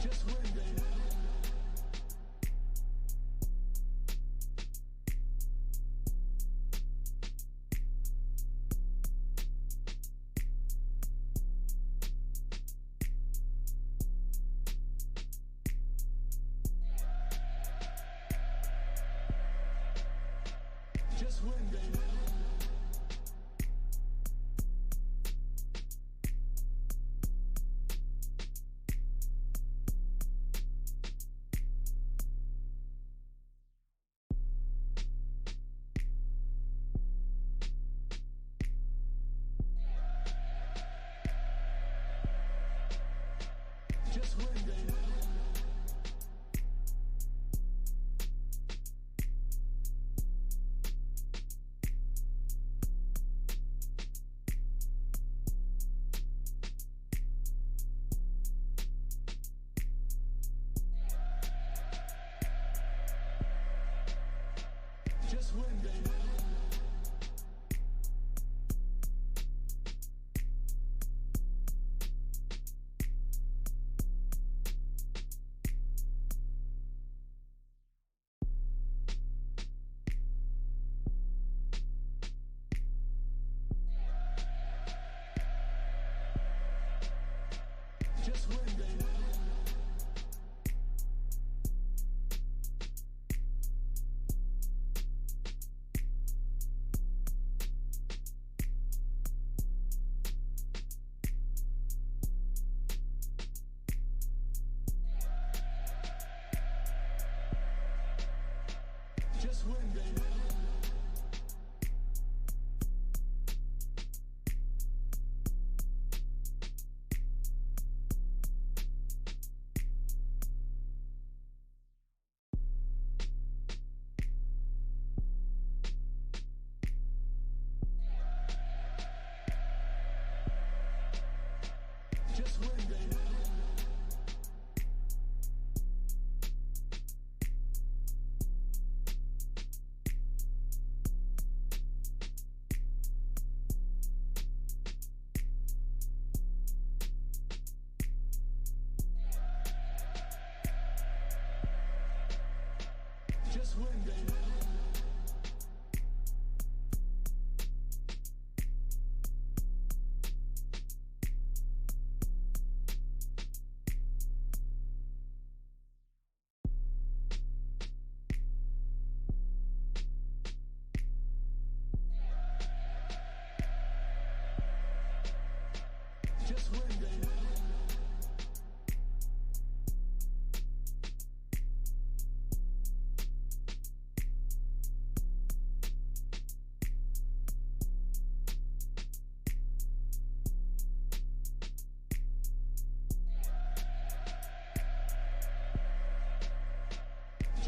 Just win, baby. Just win, baby. Just win, baby. Just win, baby. Just win, baby. Just win, baby. Just win, baby. Just win, baby. Just win, baby.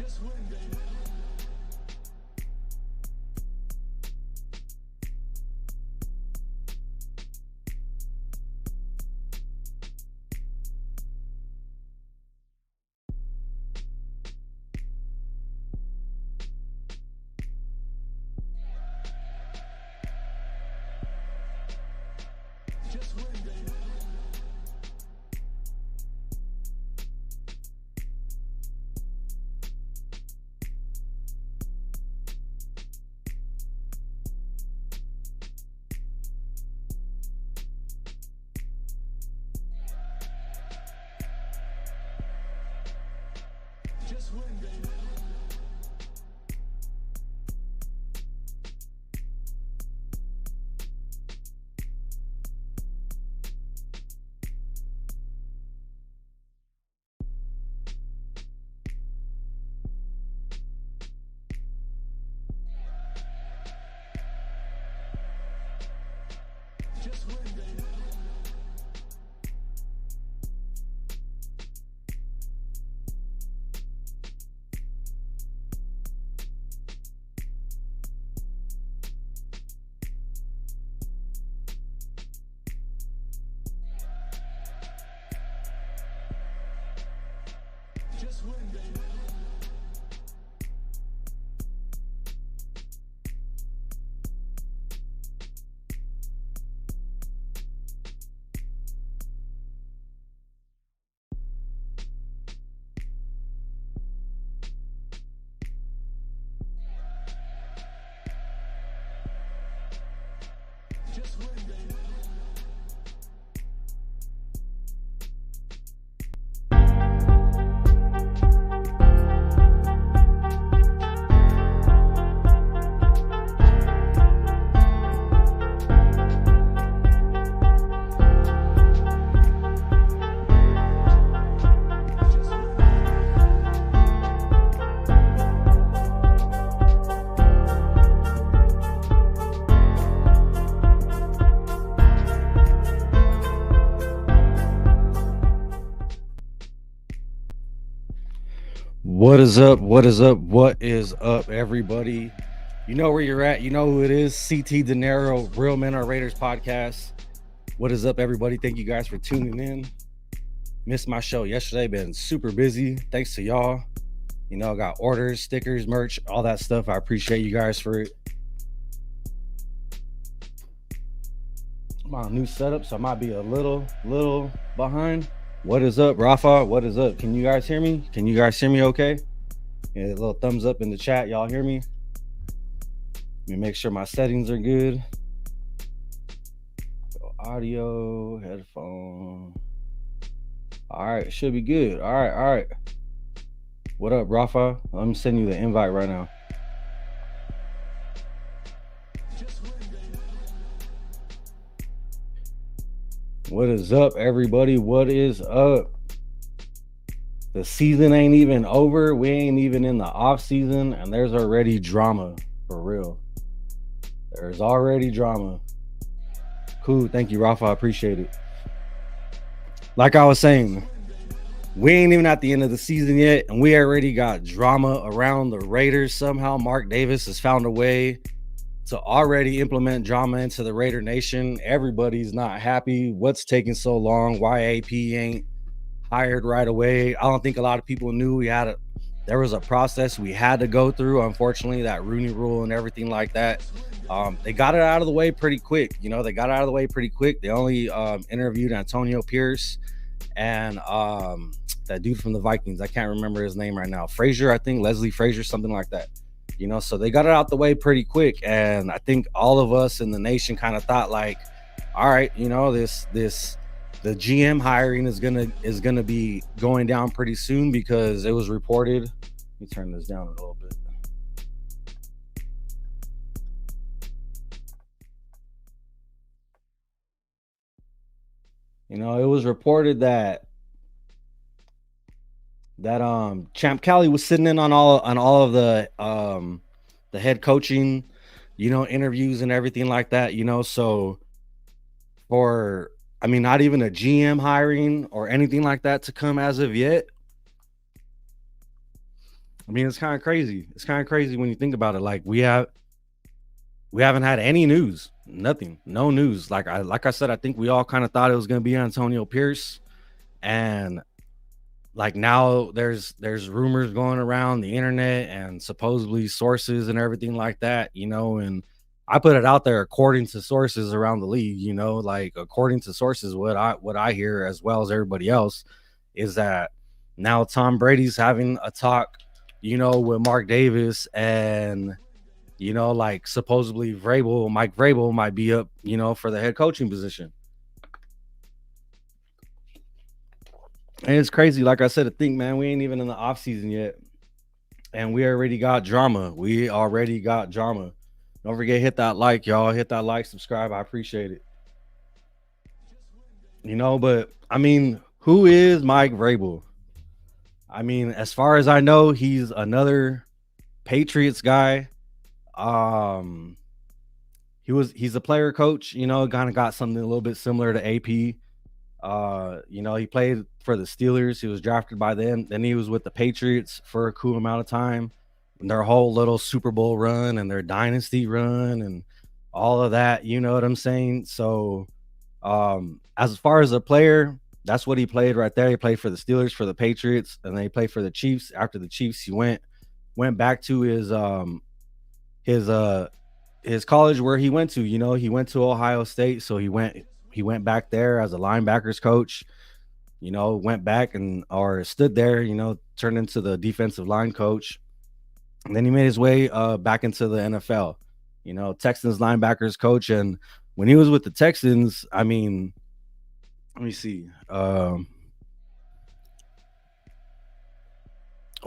Just win, baby. Just win, baby. Just win, baby. Just win, baby. Just win, baby. What is up? What is up? What is up, everybody? You know where you're at. You know who it is. CT De Niro, Real Men Are Raiders podcast. What is up, everybody? Thank you guys for tuning in. Missed my show yesterday. Been super busy. Thanks to y'all. You know, got orders, stickers, merch, all that stuff. I appreciate you guys for it. I'm on a new setup, so I might be a little behind. What is up, Rafa? What is up? Can you guys hear me? Can you guys hear me okay? Yeah, a little thumbs up in the chat. Y'all hear me? Let me make sure my settings are good. Audio, headphone. All right, should be good. All right. What up, Rafa? Let me send you the invite right now. What is up, everybody? What is up? The season ain't even over. We ain't even in the off season, and there's already drama for real. There's already drama. Cool. Thank you, Rafa. I appreciate it. Like I was saying, we ain't even at the end of the season yet, and we already got drama around the Raiders. Somehow, Mark Davis has found a way to already implement drama into the Raider Nation. Everybody's not happy. What's taking so long? Why AP ain't hired right away? I don't think a lot of people knew there was a process we had to go through. Unfortunately, that Rooney Rule and everything like that. They got it out of the way pretty quick. They got it out of the way pretty quick. They only interviewed Antonio Pierce and that dude from the Vikings. I can't remember his name right now. Frazier, I think Leslie Frazier, something like that. So they got it out the way pretty quick, and I think all of us in the nation kind of thought like, all right, the GM hiring is gonna be going down pretty soon because it was reported. Let me turn this down a little bit. It was reported that Champ Kelly was sitting in on all of the head coaching, interviews and everything like that. So for not even a GM hiring or anything like that to come as of yet. It's kind of crazy. It's kind of crazy when you think about it. Like we haven't had any news, nothing, no news. Like I said, I think we all kind of thought it was going to be Antonio Pierce, and like now there's rumors going around the internet and supposedly sources and everything like that, and I put it out there according to sources around the league, like according to sources, what I hear as well as everybody else is that now Tom Brady's having a talk, with Mark Davis, and like supposedly Mike Vrabel might be up, for the head coaching position. And it's crazy. Like I said, to think, man, we ain't even in the off season yet, and we already got drama. Don't forget, hit that like, y'all. Hit that like, subscribe. I appreciate it. But who is Mike Vrabel? As far as I know, he's another Patriots guy. He's a player coach. Kind of got something a little bit similar to AP. He played for the Steelers. He was drafted by them. Then he was with the Patriots for a cool amount of time. And their whole little Super Bowl run and their dynasty run and all of that. You know what I'm saying? So, as far as a player, that's what he played right there. He played for the Steelers, for the Patriots, and then he played for the Chiefs. After the Chiefs, he went back to his his college where he went to. He went to Ohio State, so he went back there as a linebackers coach. Went back or stood there. Turned into the defensive line coach, and then he made his way back into the NFL. Texans linebackers coach, and when he was with the Texans, let me see. Oh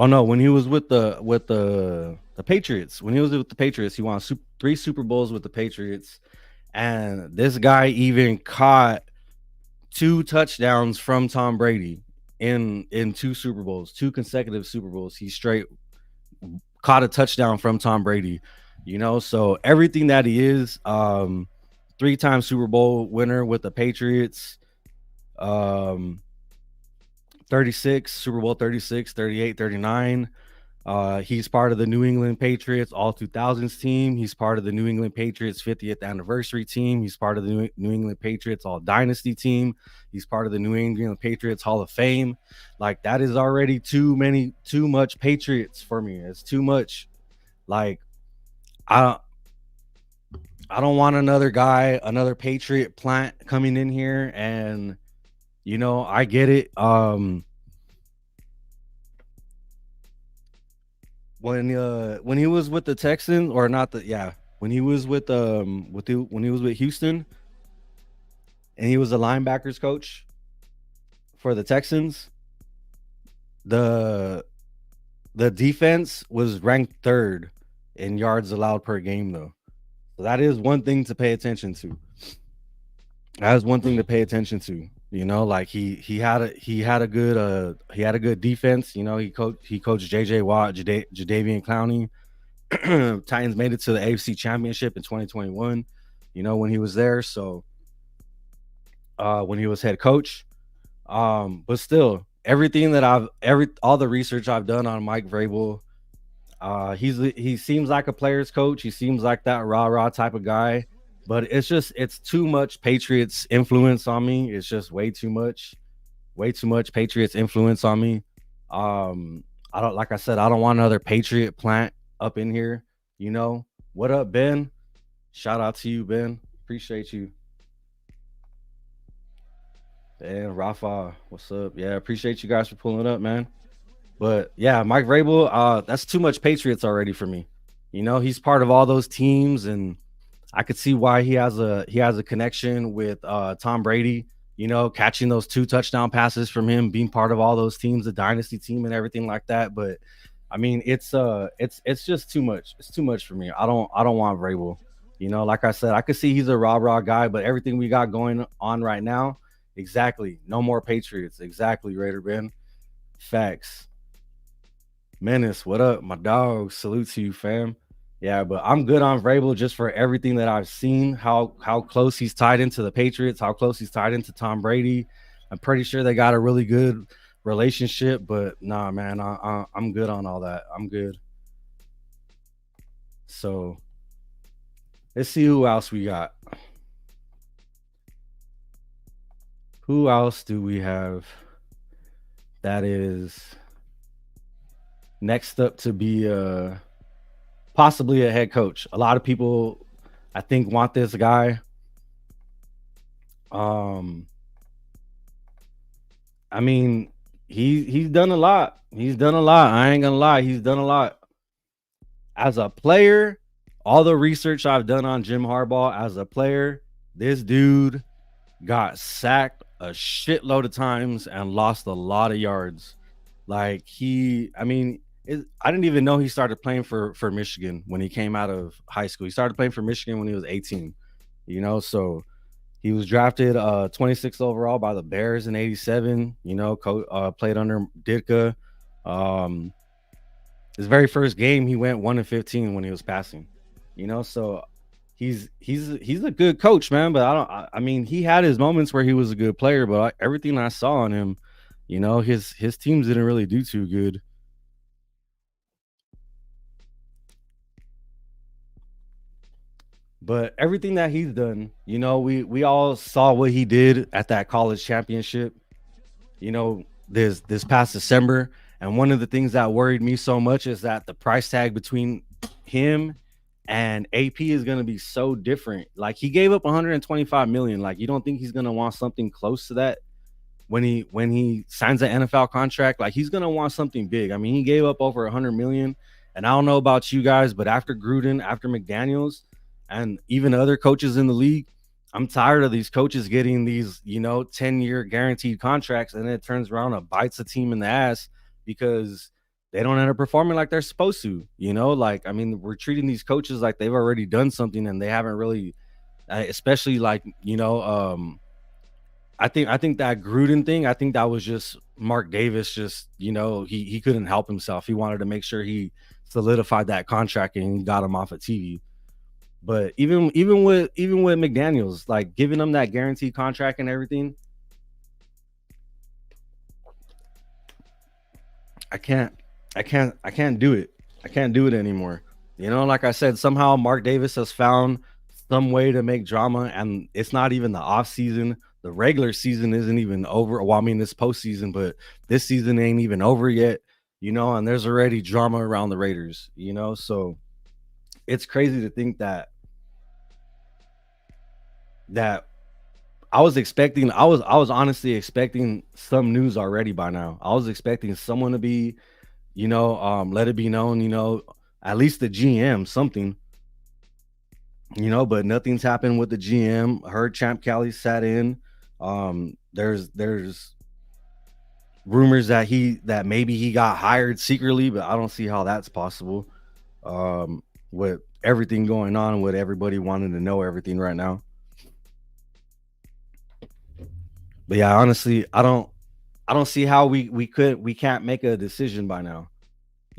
no, when he was with the Patriots, when he was with the Patriots, he won 3 Super Bowls with the Patriots, and this guy even caught 2 touchdowns from Tom Brady in 2 Super Bowls, 2 consecutive Super Bowls. He straight caught a touchdown from Tom Brady. So everything that he is, 3-time Super Bowl winner with the Patriots, 36, Super Bowl 36, 38, 39. He's part of the New England Patriots All 2000s team. He's part of the New England Patriots 50th anniversary team. He's part of the New England Patriots All Dynasty team. He's part of the New England Patriots Hall of Fame. Like, that is already too much Patriots for me. It's too much. Like, I I don't want another guy, another Patriot plant coming in here, and I get it. When he was with the Texans, or not the yeah, when he was when he was with Houston, and he was the linebackers coach for the Texans, the the defense was ranked third in yards allowed per game, though. So that is one thing to pay attention to. That is one thing to pay attention to. Like, he had a good defense. He coached JJ Watt, Jadeveon Clowney. Titans made it to the AFC Championship in 2021. When he was there. So when he was head coach. But still, everything that all the research I've done on Mike Vrabel, he seems like a player's coach. He seems like that rah-rah type of guy. But it's too much Patriots influence on me. It's just way too much Patriots influence on me. I don't Like I said, I don't want another Patriot plant up in here. What up, Ben? Shout out to you, Ben. Appreciate you. And Rafa, what's up? Yeah, appreciate you guys for pulling up, man. But yeah, Mike Vrabel, that's too much Patriots already for me. He's part of all those teams, and I could see why he has a connection with Tom Brady. Catching those 2 touchdown passes from him, being part of all those teams, the dynasty team and everything like that. But I mean, it's just too much. It's too much for me. I don't want Vrabel. Like I said, I could see he's a rah-rah guy, but everything we got going on right now, exactly. No more Patriots. Exactly, Raider Ben. Facts. Menace, what up, my dog? Salute to you, fam. Yeah, but I'm good on Vrabel just for everything that I've seen. How close he's tied into the Patriots, how close he's tied into Tom Brady. I'm pretty sure they got a really good relationship, but nah, man, I'm good on all that. I'm good. So let's see who else we got. Who else do we have that is next up to be possibly a head coach? A lot of people, I think, want this guy. I mean, he's done a lot. He's done a lot. I ain't gonna lie. He's done a lot. As a player, all the research I've done on Jim Harbaugh as a player, this dude got sacked a shitload of times and lost a lot of yards. Like, I didn't even know he started playing for Michigan when he came out of high school. He started playing for Michigan when he was 18. So he was drafted 26th overall by the Bears in 87. Played under Ditka. His very first game, he went 1-15 when he was passing. So he's a good coach, man. But I mean, he had his moments where he was a good player, but everything I saw on him, his teams didn't really do too good. But everything that he's done, we all saw what he did at that college championship, this past December. And one of the things that worried me so much is that the price tag between him and AP is going to be so different. Like, he gave up 125 million. Like, you don't think he's going to want something close to that when he signs an NFL contract? Like, he's going to want something big. I mean, he gave up over 100 million. And I don't know about you guys, but after Gruden, after McDaniels, and even other coaches in the league, I'm tired of these coaches getting these, 10-year guaranteed contracts, and it turns around and bites the team in the ass because they don't end up performing like they're supposed to. Like, I mean, we're treating these coaches like they've already done something, and they haven't really, especially like, I think that Gruden thing, I think that was just Mark Davis. Just, he couldn't help himself. He wanted to make sure he solidified that contract and he got him off of TV. But even with McDaniels, like, giving him that guaranteed contract and everything, I can't, I can't do it. I can't do it anymore. You know, like I said, somehow Mark Davis has found some way to make drama, and it's not even the off season. The regular season isn't even over. Well, I mean, this postseason, but this season ain't even over yet. You know, and there's already drama around the Raiders. You know, so it's crazy to think that I was honestly expecting some news already by now. I was expecting someone to be, let it be known, at least the GM, something, but nothing's happened with the GM. Heard Champ Kelly sat in. There's rumors that maybe he got hired secretly, but I don't see how that's possible. With everything going on, with everybody wanting to know everything right now. But yeah, honestly, I don't see how we can't make a decision by now.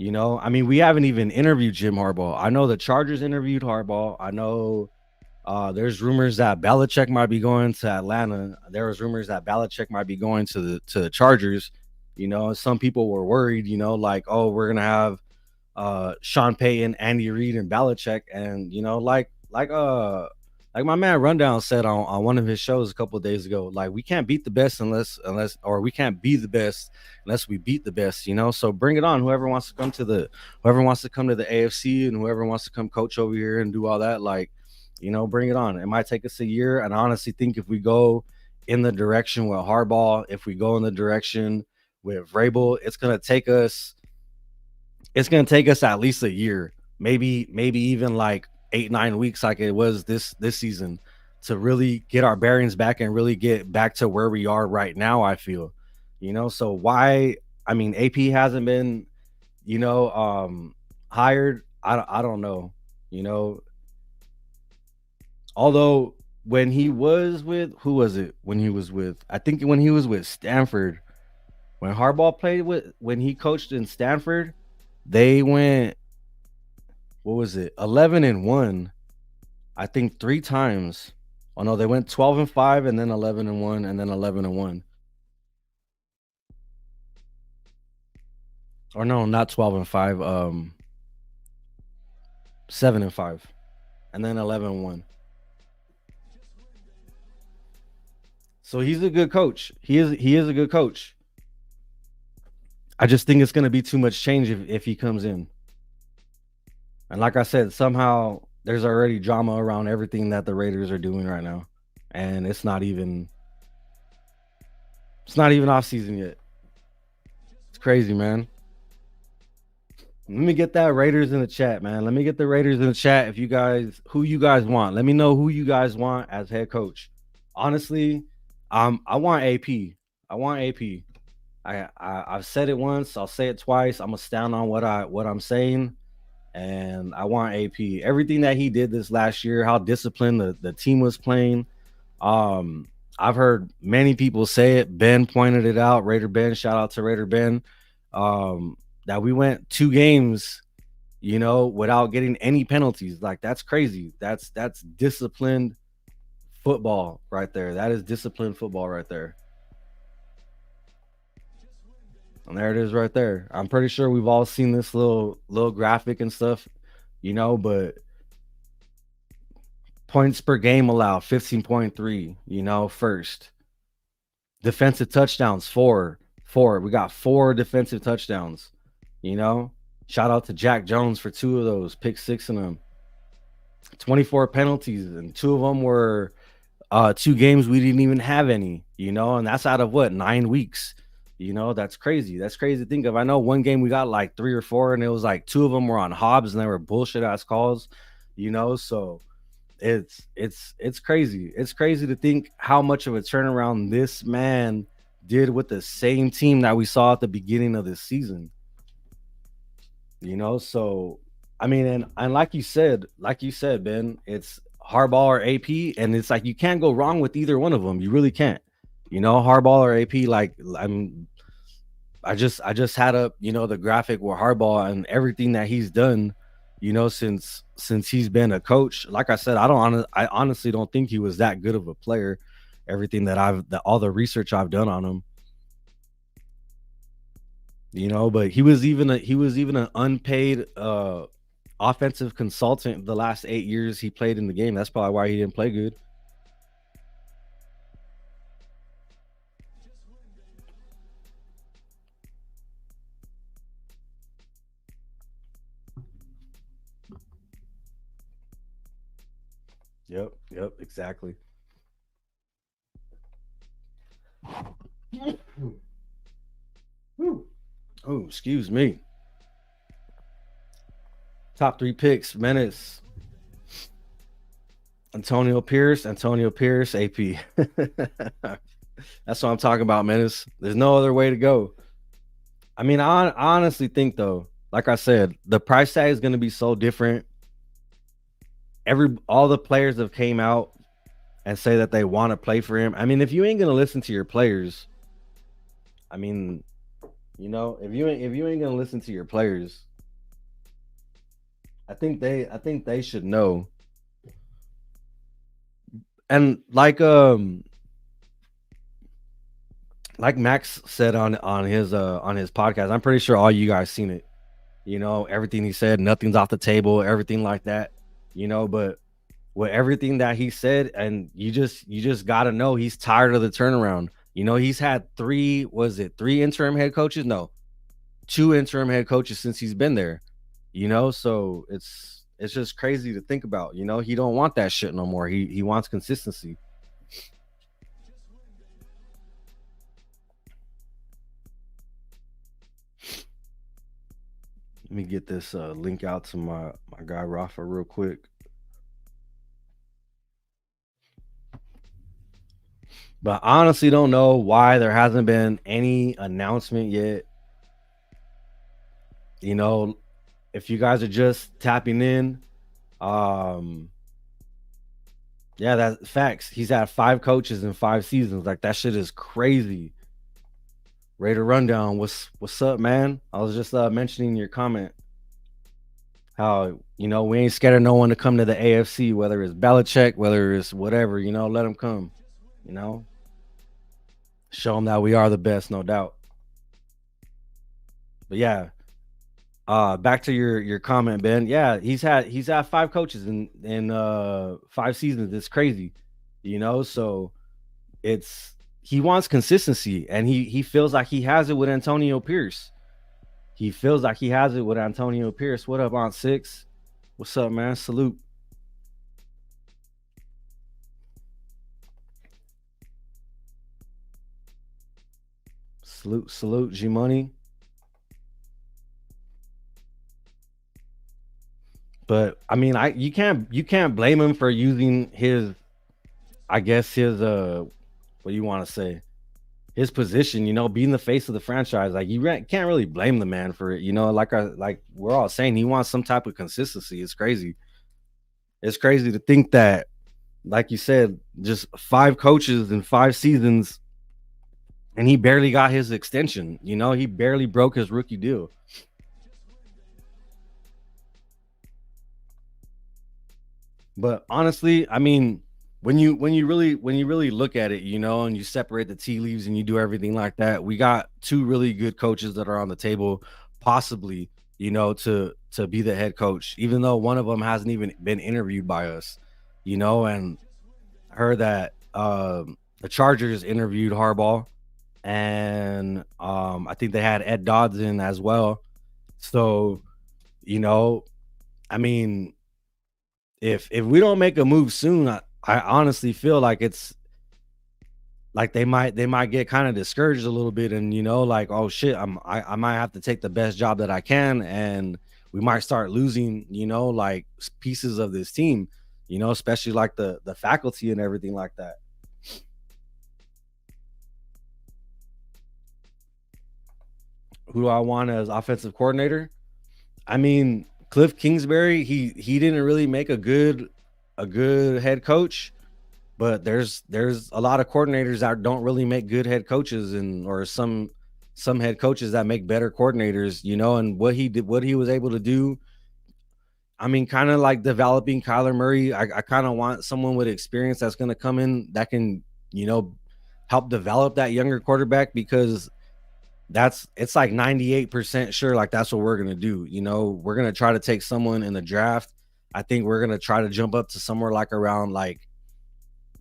I mean, we haven't even interviewed Jim Harbaugh. I know the Chargers interviewed Harbaugh. I know there's rumors that Belichick might be going to Atlanta. There was rumors that Belichick might be going to the Chargers. Some people were worried. Like, oh, we're gonna have Sean Payton, Andy Reid, and Belichick, and like my man Rundown said on one of his shows a couple of days ago, like we can't beat the best unless or we can't be the best unless we beat the best. So bring it on. Whoever wants to come to the AFC and whoever wants to come coach over here and do all that, like bring it on. It might take us a year, and I honestly think if we go in the direction with Harbaugh, if we go in the direction with Vrabel, it's gonna take us at least a year, maybe even like 8-9 weeks, like it was this season, to really get our bearings back and really get back to where we are right now. I feel, so why? I mean, AP hasn't been, hired. I don't know, you know. Although when he was with who was it? When he was with, I think when he was with Stanford, when Harbaugh played with when he coached in Stanford, they went, what was it, 11-1, I think, three times. Oh no, they went 12-5 and then 11-1 and then 11-1. Or no, not 12-5, 7-5 and then 11-1. So he's a good coach. He is a good coach. I just think it's going to be too much change if he comes in. And like I said, somehow there's already drama around everything that the Raiders are doing right now. And it's not even off season yet. It's crazy, man. Let me get that Raiders in the chat, man. Let me get the Raiders in the chat. If you guys, who you guys want, let me know who you guys want as head coach. Honestly, I want AP. I want AP. I've said it once. I'll say it twice. I'm gonna stand on what I'm saying, and I want AP. Everything that he did this last year, how disciplined the team was playing. Um, I've heard many people say it. Ben pointed it out. Raider Ben, shout out to Raider Ben. Um, that we went 2 games, without getting any penalties. Like that's crazy. That's disciplined football right there. That is disciplined football right there. And there it is right there. I'm pretty sure we've all seen this little graphic and stuff, but points per game allowed 15.3, first. Defensive touchdowns, four. Four. We got 4 defensive touchdowns, you know. Shout out to Jack Jones for 2 of those, pick 6 in them. 24 penalties, and 2 of them were 2 games we didn't even have any, and that's out of what, 9 weeks. That's crazy. That's crazy to think of. I know one game we got like 3 or 4, and it was like 2 of them were on Hobbs and they were bullshit ass calls, so it's crazy. It's crazy to think how much of a turnaround this man did with the same team that we saw at the beginning of this season. So I mean, and like you said, Ben, it's Harbaugh or AP, and it's like you can't go wrong with either one of them. You really can't. Harbaugh or AP. Like I just had up, the graphic with Harbaugh and everything that he's done, since he's been a coach. Like I said, I honestly don't think he was that good of a player. Everything that all the research I've done on him. But he was even an unpaid offensive consultant the last 8 years he played in the game. That's probably why he didn't play good. Yep, exactly. Oh, excuse me. Top three picks: Menace, Antonio Pierce, AP. That's what I'm talking about, Menace. There's no other way to go. I mean, I honestly think though, like I said, the price tag is going to be so different. All the players have came out and say that they want to play for him. I mean, if you ain't going to listen to your players, I mean, if you ain't going to listen to your players, I think they should know. And like Max said on his podcast, I'm pretty sure all you guys seen it. Everything he said, nothing's off the table, everything like that. But with everything that he said, and you just got to know he's tired of the turnaround. He's had three interim head coaches? No, two interim head coaches since he's been there. So it's just crazy to think about. He don't want that shit no more. He wants consistency. Let me get this link out to my guy Rafa real quick. But I honestly don't know why there hasn't been any announcement yet. You know, if you guys are just tapping in, um, yeah, that's facts. He's had 5 coaches in 5 seasons. Like that shit is crazy. Raider rundown. What's up, man? I was just mentioning your comment how we ain't scared of no one to come to the AFC, whether it's Belichick, whether it's whatever. Let them come. You know, show them that we are the best, no doubt. But yeah, back to your comment, Ben. Yeah, he's had 5 coaches in 5 seasons. It's crazy. So it's he wants consistency, and he feels like he has it with Antonio Pierce. He feels like he has it with Antonio Pierce. What up, Aunt Six? What's up, man? Salute. Salute, G Money. But I mean, you can't blame him for using his, I guess his what do you want to say, his position, being the face of the franchise. Like can't really blame the man for it. Like we're all saying, he wants some type of consistency. It's crazy. It's crazy to think that, like you said, just 5 coaches in 5 seasons, and he barely got his extension. He barely broke his rookie deal. But honestly, I mean, when you really look at it, and you separate the tea leaves and you do everything like that, we got 2 really good coaches that are on the table, possibly, to be the head coach, even though one of them hasn't even been interviewed by us, and heard that the Chargers interviewed Harbaugh, and I think they had Ed Dodson as well. So, you know, I mean, if we don't make a move soon, I honestly feel like it's like they might get kind of discouraged a little bit, and like, oh shit, I might have to take the best job that I can, and we might start losing, like pieces of this team, especially like the faculty and everything like that. Who do I want as offensive coordinator? I mean, Cliff Kingsbury, he didn't really make a good head coach, but there's a lot of coordinators that don't really make good head coaches, and or some head coaches that make better coordinators, and what he was able to do. I mean, kind of like developing Kyler Murray. I kind of want someone with experience that's going to come in that can, you know, help develop that younger quarterback, because it's like 98% sure like that's what we're gonna do. We're gonna try to take someone in the draft. I think we're gonna try to jump up to somewhere like around like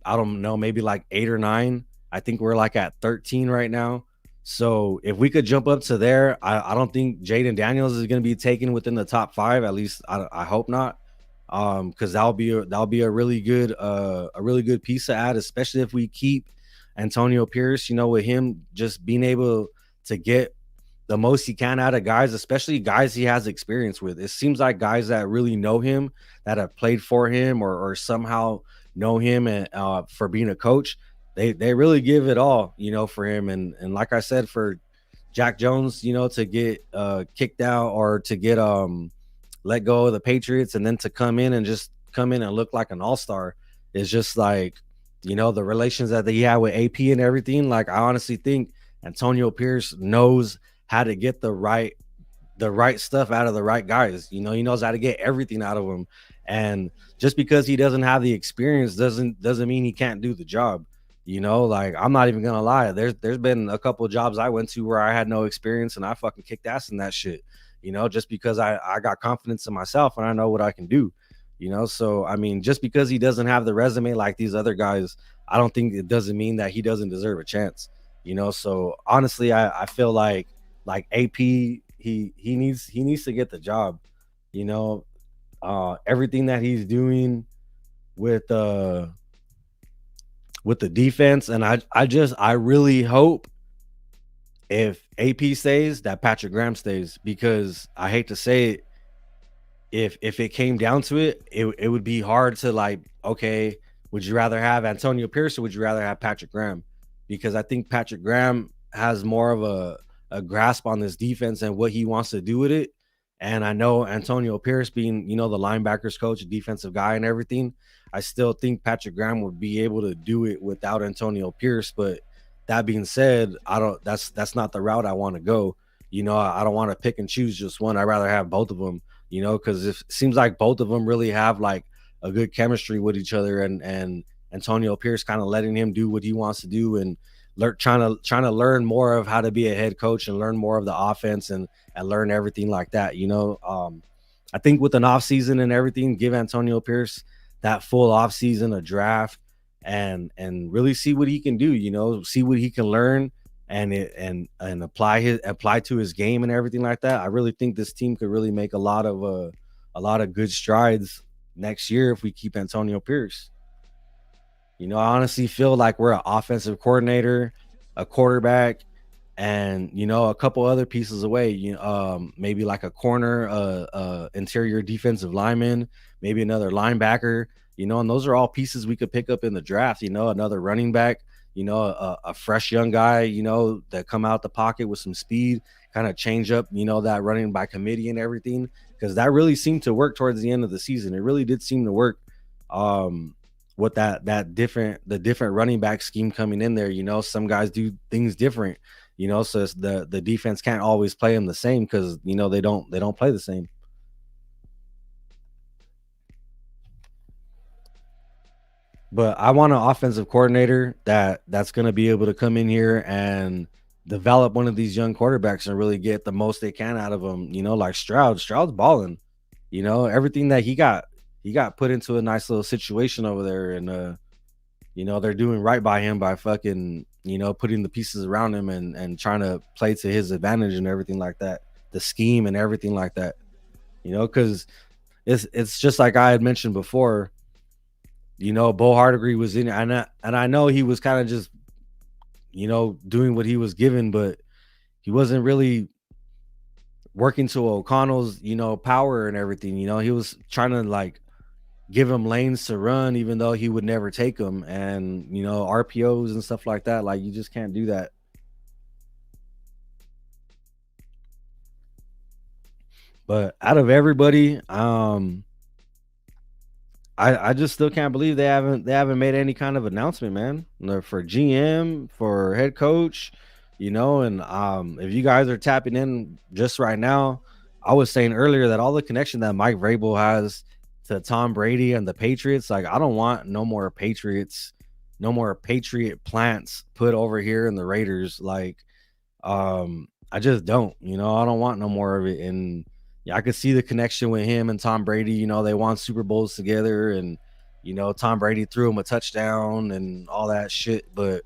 I don't know, maybe like 8 or 9. I think we're like at 13 right now. So if we could jump up to there, I don't think Jaden Daniels is going to be taken within the top 5. At least I hope not, because that'll be a really good piece to add, especially if we keep Antonio Pierce. With him just being able to get the most he can out of guys, especially guys he has experience with. It seems like guys that really know him, that have played for him, or somehow know him, and for being a coach, they really give it all, for him. And like I said, for Jack Jones, to get kicked out or to get let go of the Patriots, and then to come in and look like an all-star is just like, the relations that he had with AP and everything. Like, I honestly think Antonio Pierce knows how to get the right stuff out of the right guys. He knows how to get everything out of them. And just because he doesn't have the experience doesn't mean he can't do the job. Like, I'm not even gonna lie. There's been a couple of jobs I went to where I had no experience and I fucking kicked ass in that shit. Just because I got confidence in myself and I know what I can do. So I mean, just because he doesn't have the resume like these other guys, I don't think it doesn't mean that he doesn't deserve a chance. So honestly, I feel like AP, he needs to get the job. You know, everything that he's doing with the defense, and I really hope if AP stays, that Patrick Graham stays, because I hate to say it, if it came down to it, it would be hard to, like, okay, would you rather have Antonio Pierce or would you rather have Patrick Graham? Because I think Patrick Graham has more of a grasp on this defense and what he wants to do with it. And I know Antonio Pierce being, the linebackers coach, defensive guy and everything, I still think Patrick Graham would be able to do it without Antonio Pierce. But that being said, I don't that's not the route I want to go. I don't want to pick and choose just one. I'd rather have both of them, because it seems like both of them really have like a good chemistry with each other, and Antonio Pierce kind of letting him do what he wants to do, and trying to learn more of how to be a head coach and learn more of the offense, and learn everything like that. I think with an off season and everything, give Antonio Pierce that full off season, a draft, and really see what he can do. See what he can learn, and apply to his game and everything like that. I really think this team could really make a lot of good strides next year if we keep Antonio Pierce. I honestly feel like we're an offensive coordinator, a quarterback, and a couple other pieces away. Maybe like a corner, interior defensive lineman, maybe another linebacker. And those are all pieces we could pick up in the draft. Another running back. A fresh young guy. That come out the pocket with some speed, kind of change up. That running by committee and everything, because that really seemed to work towards the end of the season. It really did seem to work. With the different running back scheme coming in there. Some guys do things different. So the defense can't always play them the same, because they don't play the same. But I want an offensive coordinator that's going to be able to come in here and develop one of these young quarterbacks and really get the most they can out of them. Like Stroud's balling. Everything that he got put into a nice little situation over there, and they're doing right by him by fucking, putting the pieces around him, and trying to play to his advantage and everything like that. The scheme and everything like that. Because it's just like I had mentioned before. Bo Hardegree was in, and I know he was kind of just, doing what he was given, but he wasn't really working to O'Connell's, power and everything. He was trying to like give him lanes to run, even though he would never take them, and RPOs and stuff like that. Like, you just can't do that. But out of everybody, I just still can't believe they haven't made any kind of announcement, man. For GM, for head coach, and if you guys are tapping in just right now, I was saying earlier that all the connection that Mike Vrabel has to Tom Brady and the Patriots, like, I don't want no more Patriots, no more Patriot plants put over here in the Raiders. Like, I just don't. I don't want no more of it. And yeah, I could see the connection with him and Tom Brady. They won Super Bowls together, and Tom Brady threw him a touchdown and all that shit. But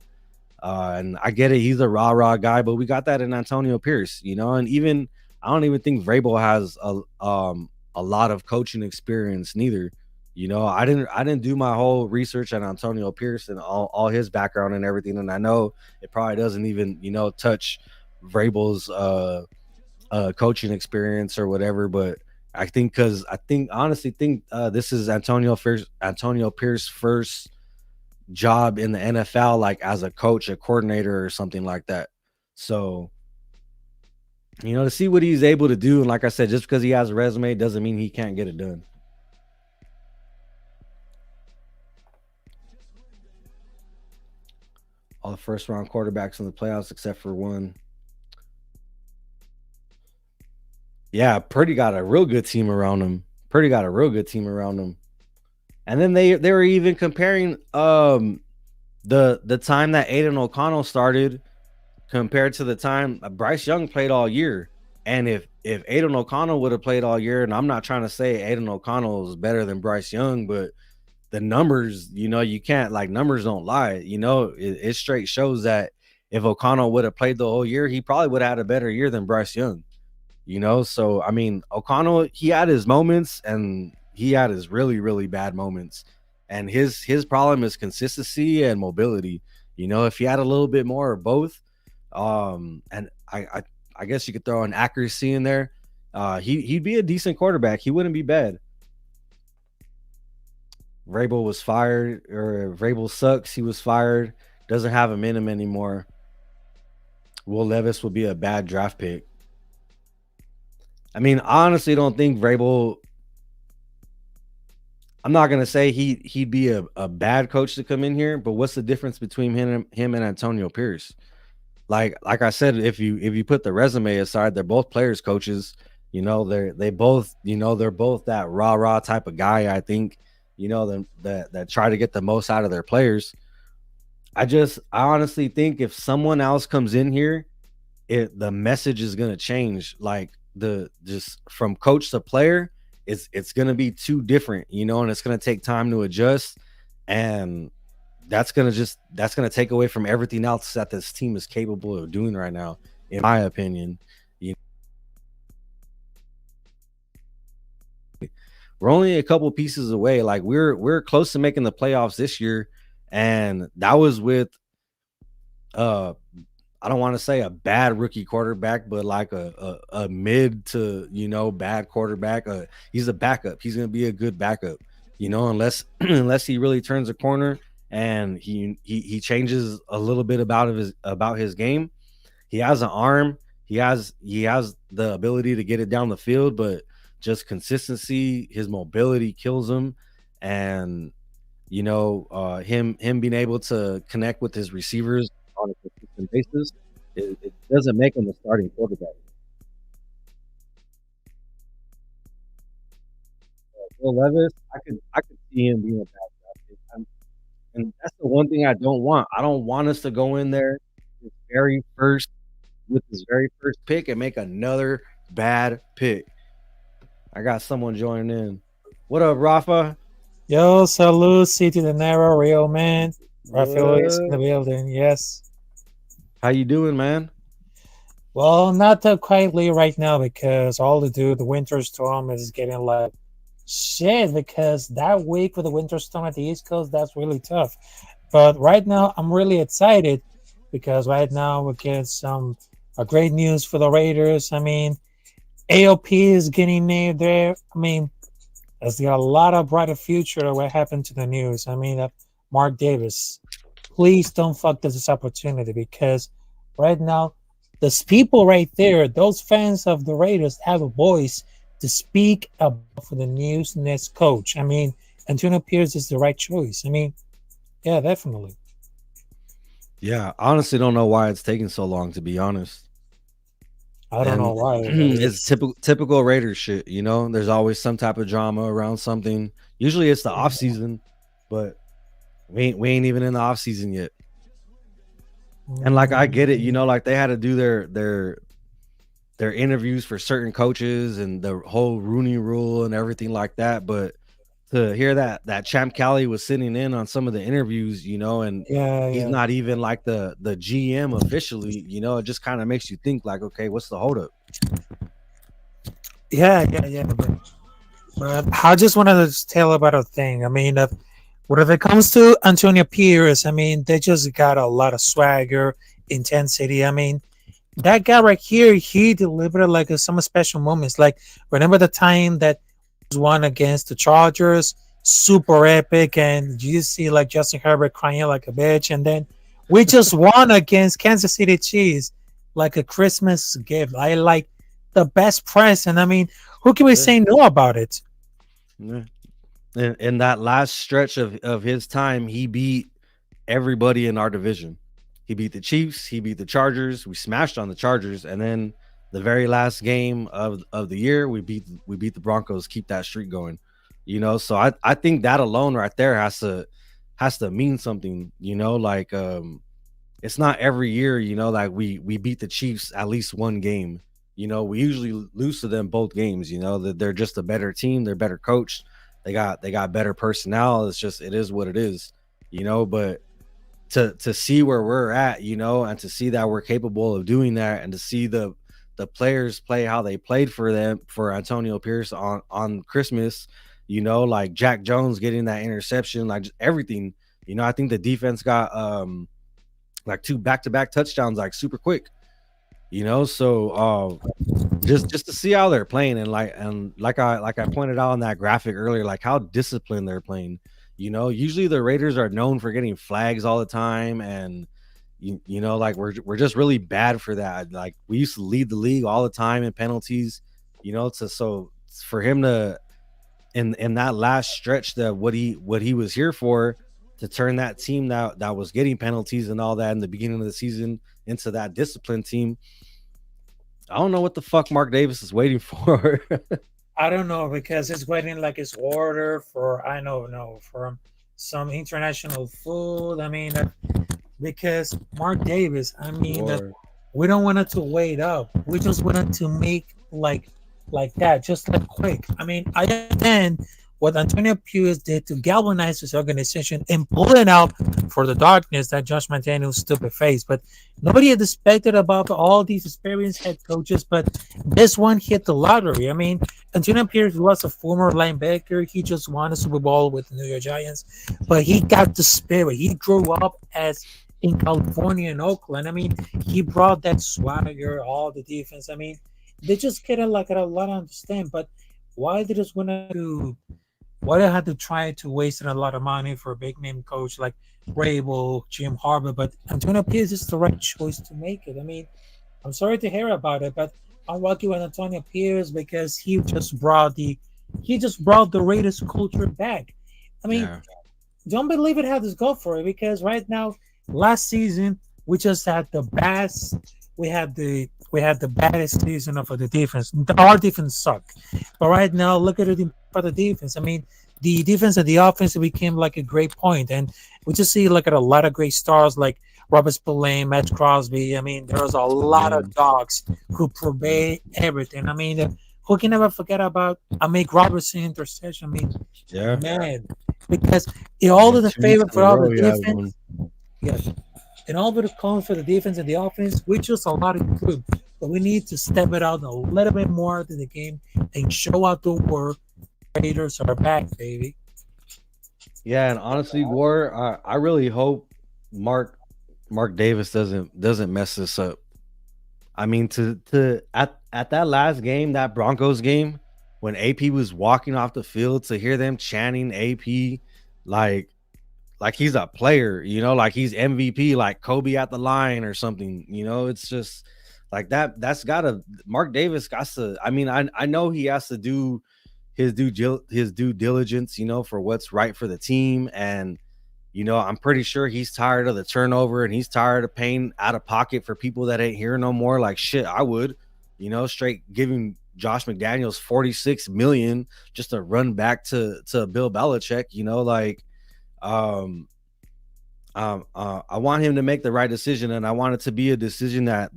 and I get it, he's a rah rah guy, but we got that in Antonio Pierce. And even I don't even think Vrabel has a lot of coaching experience neither. I didn't do my whole research on Antonio Pierce and all his background and everything, and I know it probably doesn't even touch Vrabel's coaching experience or whatever. But I think honestly think this is Antonio Pierce first job in the NFL, like as a coach, a coordinator, or something like that. So, to see what he's able to do, and like I said, just because he has a resume doesn't mean he can't get it done. All the first round quarterbacks in the playoffs except for one. Yeah, Purdy got a real good team around him. Purdy got a real good team around him. And then they were even comparing the time that Aiden O'Connell started compared to the time Bryce Young played all year. And if Aiden O'Connell would have played all year, and I'm not trying to say Aiden O'Connell is better than Bryce Young, but the numbers, you can't, like, numbers don't lie. It straight shows that if O'Connell would have played the whole year, he probably would have had a better year than Bryce Young. So I mean, O'Connell, he had his moments and he had his really, really bad moments. And his problem is consistency and mobility. If he had a little bit more of both, and I guess you could throw an accuracy in there, he'd be a decent quarterback. He wouldn't be bad. Vrabel was fired, or Vrabel sucks. He was fired. Doesn't have him in him anymore. Will Levis would be a bad draft pick. I mean, I honestly don't think Vrabel. I'm not gonna say he'd be a bad coach to come in here, but what's the difference between him and Antonio Pierce? Like I said, if you put the resume aside, they're both players coaches. They're both that rah rah type of guy. I think that try to get the most out of their players. I honestly think if someone else comes in here, the message is gonna change. Like, the just from coach to player, it's gonna be too different, and it's gonna take time to adjust, and that's gonna take away from everything else that this team is capable of doing right now, in my opinion. You we're only a couple pieces away. Like, we're close to making the playoffs this year, and that was with uh I don't want to say a bad rookie quarterback, but like a mid to bad quarterback. He's a backup. He's gonna be a good backup, unless unless he really turns a corner and he changes a little bit about his game. He has an arm. He has the ability to get it down the field, but just consistency, his mobility kills him, and him being able to connect with his receivers on a consistent basis, it doesn't make him a starting quarterback. Will Levis, I could see him being a bad draft pick. And that's the one thing I don't want. I don't want us to go in there his very first with his very first pick and make another bad pick. I got someone joining in. What up, Rafa? Yo, salute, City de Nero, real man. Rafael is in the What? building, yes. How you doing, man? Well, not that quietly right now because all to do the winter storm is getting like shit because that week with the winter storm at the East Coast, that's really tough. But right now, I'm really excited because right now we get some great news for the Raiders. I mean, AOP is getting named there. I mean, there's got a lot of brighter future of what happened to the news. I mean, Mark Davis, please don't fuck this opportunity because right now, those people right there, those fans of the Raiders have a voice to speak about for the news next coach. I mean, Antonio Pierce is the right choice. I mean, yeah, definitely. Yeah, I honestly don't know why it's taking so long, to be honest. I don't know And why, but it's typical Raiders shit. There's always some type of drama around something. Usually it's the off season, but we ain't even in the off season yet. And like, I get it, mm, like they had to do their their interviews for certain coaches and the whole Rooney Rule and everything like that. But to hear that Champ Kelly was sitting in on some of the interviews, and Yeah, he's yeah, not even like the GM officially, it just kind of makes you think like, okay, what's the holdup? yeah. But I just wanted to tell about a thing. I mean, whatever it comes to Antonio Pierce, I mean, they just got a lot of swagger, intensity. I mean, that guy right here, he delivered like some special moments. Like, remember the time that was one against the Chargers, super epic, and you see like Justin Herbert crying like a bitch, and then we just won against Kansas City Chiefs, like a Christmas gift. I like the best present. I mean, who can we Yeah. say no about it? Yeah. In that last stretch of his time, he beat everybody in our division. He beat the Chiefs, he beat the Chargers. We smashed on the Chargers, and then the very last game of the year, we beat the Broncos. Keep that streak going, So I think that alone right there has to mean something, Like it's not every year, like we beat the Chiefs at least one game. We usually lose to them both games. That they're just a better team, they're better coached, they got better personnel. It's just it is what it is, But to see where we're at, and to see that we're capable of doing that, and to see the players play how they played for Antonio Pierce on Christmas, like Jack Jones getting that interception, like just everything. I think the defense got like two back-to-back touchdowns like super quick, so just to see how they're playing, and like I pointed out on that graphic earlier, like how disciplined they're playing. Usually the Raiders are known for getting flags all the time, and like we're just really bad for that. Like we used to lead the league all the time in penalties, so for him to in that last stretch, that what he was here for, to turn that team that was getting penalties and all that in the beginning of the season into that disciplined team. I don't know what the fuck Mark Davis is waiting for. I don't know because it's waiting like his order for I don't know from some international food. I mean, because Mark Davis, I mean, War. we don't want it to wait up. We just wanted to make like that, just like quick. I mean, I understand what Antonio Pierce did to galvanize this organization and pull it out for the darkness that Josh McDaniel's stupid face. But nobody had expected about all these experienced head coaches, but this one hit the lottery. I mean, Antonio Pierce was a former linebacker. He just won a Super Bowl with the New York Giants, but he got the spirit. He grew up as in California and Oakland. I mean, he brought that swagger, all the defense. I mean, they just get it like a lot of understand. But why they just want to? Why they had to try to waste a lot of money for a big name coach like Vrabel, Jim Harbaugh? But Antonio Pierce is the right choice to make it. I mean, I'm sorry to hear about it, but I'm lucky with Antonio Pierce because he just brought the Raiders culture back. I mean, Yeah. don't believe it had this go for it because right now, last season we just had the best. We had the baddest season of the defense. Our defense sucked, but right now look at the for the defense. I mean, the defense and the offense became like a great point, and we just see like at a lot of great stars like Robert Spillane, Matt Crosby. I mean, there's a lot Yeah. of dogs who Yeah. provide everything. I mean, who can never forget about a Make Robertson interception? I mean, Yeah. man, because in And all then of the 2 weeks favor in for a all the row, you have one. defense, yes, and all of it comes for the defense and the offense, which is a lot of improved. But we need to step it out a little bit more to the game and show out the work. Raiders are back, baby. Yeah, and honestly, War, I really hope Mark Mark Davis doesn't mess this up. I mean, to at that last game, that Broncos game, when AP was walking off the field, to hear them chanting AP like like he's a player, like he's MVP, like Kobe at the line or something. It's just like that's gotta Mark Davis got to. I mean, I know he has to do his due diligence, for what's right for the team. And I'm pretty sure he's tired of the turnover, and he's tired of paying out of pocket for people that ain't here no more. Like shit, I would, straight giving Josh McDaniels 46 million just to run back to Bill Belichick, like um I want him to make the right decision, and I want it to be a decision that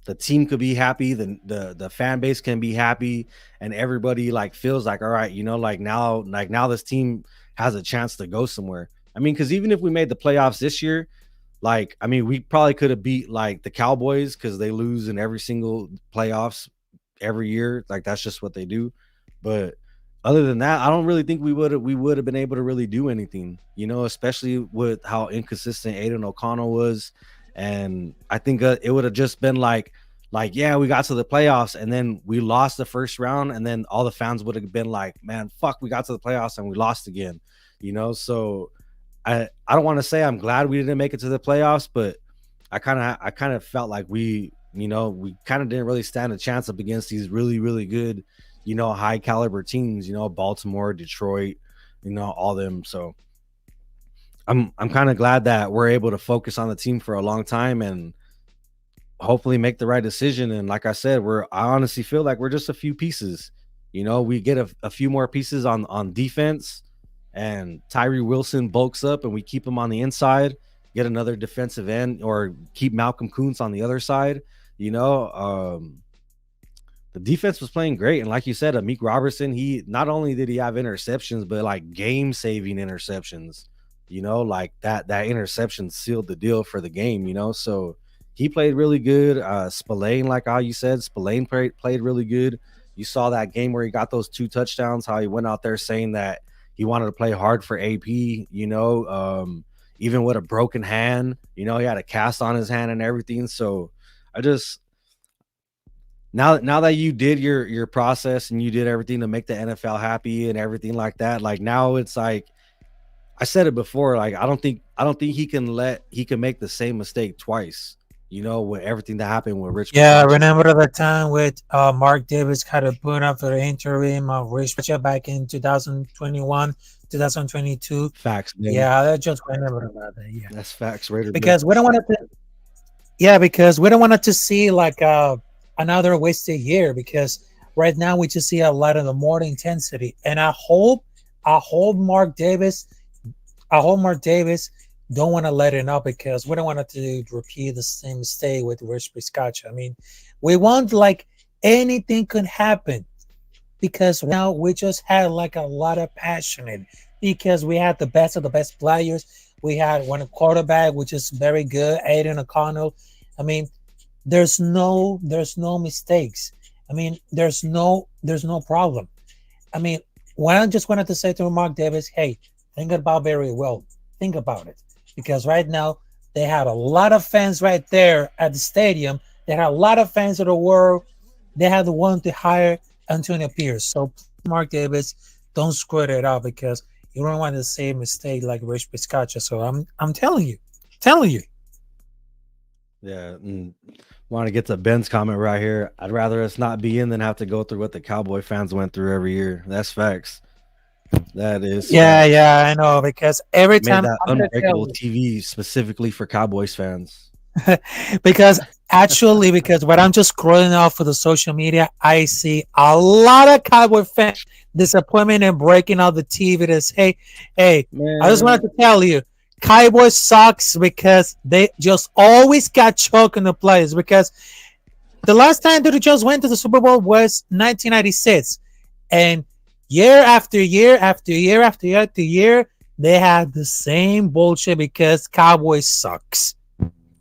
the team could be happy, the fan base can be happy, and everybody like feels like, all right, now this team has a chance to go somewhere. I mean, because even if we made the playoffs this year, like, I mean, we probably could have beat like the Cowboys because they lose in every single playoffs every year. Like, that's just what they do. But other than that, I don't really think we would have been able to really do anything, especially with how inconsistent Aiden O'Connell was. And I think it would have just been like, yeah, we got to the playoffs and then we lost the first round, and then all the fans would have been like, man, fuck, we got to the playoffs and we lost again, So I don't want to say I'm glad we didn't make it to the playoffs, but I kind of felt like we kind of didn't really stand a chance up against these really, really good, high caliber teams, Baltimore, Detroit, all them. So I'm kind of glad that we're able to focus on the team for a long time and hopefully make the right decision. And like I said, I honestly feel like we're just a few pieces. We get a few more pieces on defense, and Tyree Wilson bulks up and we keep him on the inside, get another defensive end, or keep Malcolm Kuntz on the other side. The defense was playing great. And like you said, Amik Robertson, he not only did he have interceptions, but like game saving interceptions, like that interception sealed the deal for the game, so he played really good. Spillane, like how you said, Spillane played really good. You saw that game where he got those 2 touchdowns, how he went out there saying that he wanted to play hard for AP, even with a broken hand, he had a cast on his hand and everything. So I just, now that you did your process and you did everything to make the NFL happy and everything like that, like now it's like, I said it before, like I don't think he can make the same mistake twice, with everything that happened with Rich Yeah, I Bisaccia. remember the time with Mark Davis kind of put up the interim of Rich Bisaccia back in 2021, 2022. Facts, man. Yeah, I just remember about that. Yeah, That's facts, Raider. because we don't want to. Yeah, because we don't want it to see like another wasted year. Because right now we just see a lot of the more intensity, and I hope Mark Davis don't want to let it up, because we don't want it to repeat the same mistake with Rich Bisaccia. I mean, we want like anything could happen, because now we just had like a lot of passion in, because we had the best of the best players. We had one quarterback, which is very good, Aiden O'Connell. I mean, there's no mistakes. I mean, there's no problem. I mean, what I just wanted to say to Mark Davis, hey, think about very well. Think about it. Because right now, they had a lot of fans right there at the stadium. They had a lot of fans of the world. They had the one to hire Antonio Pierce. So, Mark Davis, don't screw it up, because you don't want the same mistake like Rich Bisaccia. So I'm telling you. Yeah. Want to get to Ben's comment right here. I'd rather us not be in than have to go through what the Cowboy fans went through every year. That's facts. That is Yeah, facts. yeah, I know, because every Made time that I'm gonna tell unbreakable TV specifically for Cowboys fans. you, because when I'm just scrolling off for the social media, I see a lot of Cowboy fans disappointment and breaking out the TV to say, hey, I just wanted Man, to tell you, Cowboys sucks because they just always got choked in the plays. Because the last time that they just went to the Super Bowl was 1996, and year after year after year after year after year, they had the same bullshit because Cowboys sucks.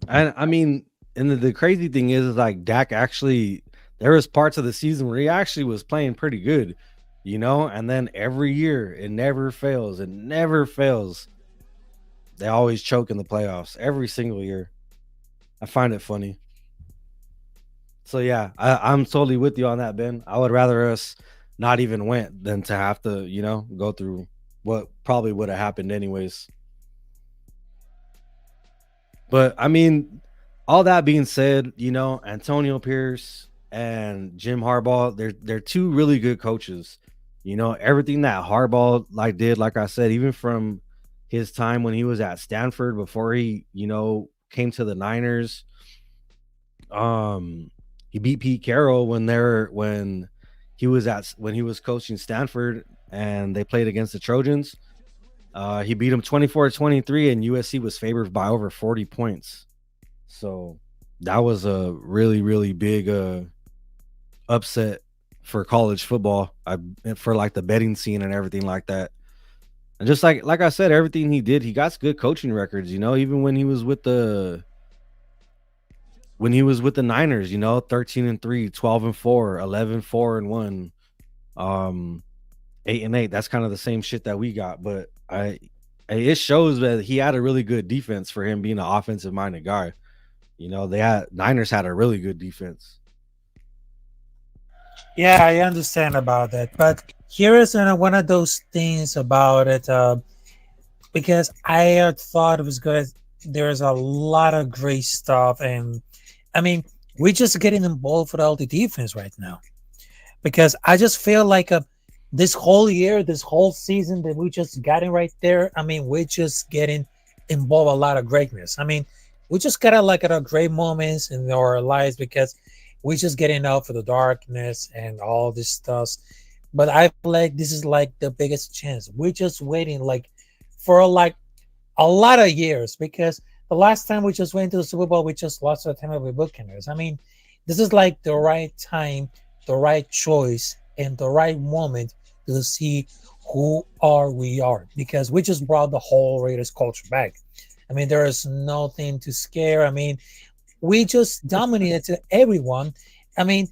and I mean, and the crazy thing is like Dak actually, there was parts of the season where he actually was playing pretty good, and then every year it never fails. It never fails. They always choke in the playoffs every single year. I find it funny. So yeah, I'm totally with you on that, Ben. I would rather us not even went than to have to, go through what probably would have happened anyways. But I mean, all that being said, Antonio Pierce and Jim Harbaugh, they're two really good coaches. Everything that Harbaugh did, like I said, even from his time when he was at Stanford before he, came to the Niners. He beat Pete Carroll when he was coaching Stanford and they played against the Trojans. He beat him 24-23, and USC was favored by over 40 points. So That was a really, really big upset for college football. For like the betting scene and everything like that. And just like I said, everything he did, he got good coaching records. Even when he was with the Niners, 13-3, 12-4, 11-4-1, um, 8-8. That's kind of the same shit that we got. But it shows that he had a really good defense for him being an offensive minded guy. Niners had a really good defense. Yeah, I understand about that, but here is one of those things about it. Because I had thought it was good. There's a lot of great stuff, and I mean, we're just getting involved with all the defense right now. Because I just feel like this whole year, this whole season that we just got in right there. I mean, we're just getting involved a lot of greatness. I mean, we just gotta like at our great moments in our lives because we're just getting out for the darkness and all this stuff. But I feel like this is like the biggest chance. We're just waiting like for like a lot of years because the last time we just went to the Super Bowl, we just lost to the Tampa Bay Buccaneers. I mean, this is like the right time, the right choice, and the right moment to see who are we are because we just brought the whole Raiders culture back. I mean, there is nothing to scare. I mean, we just dominated to everyone. I mean,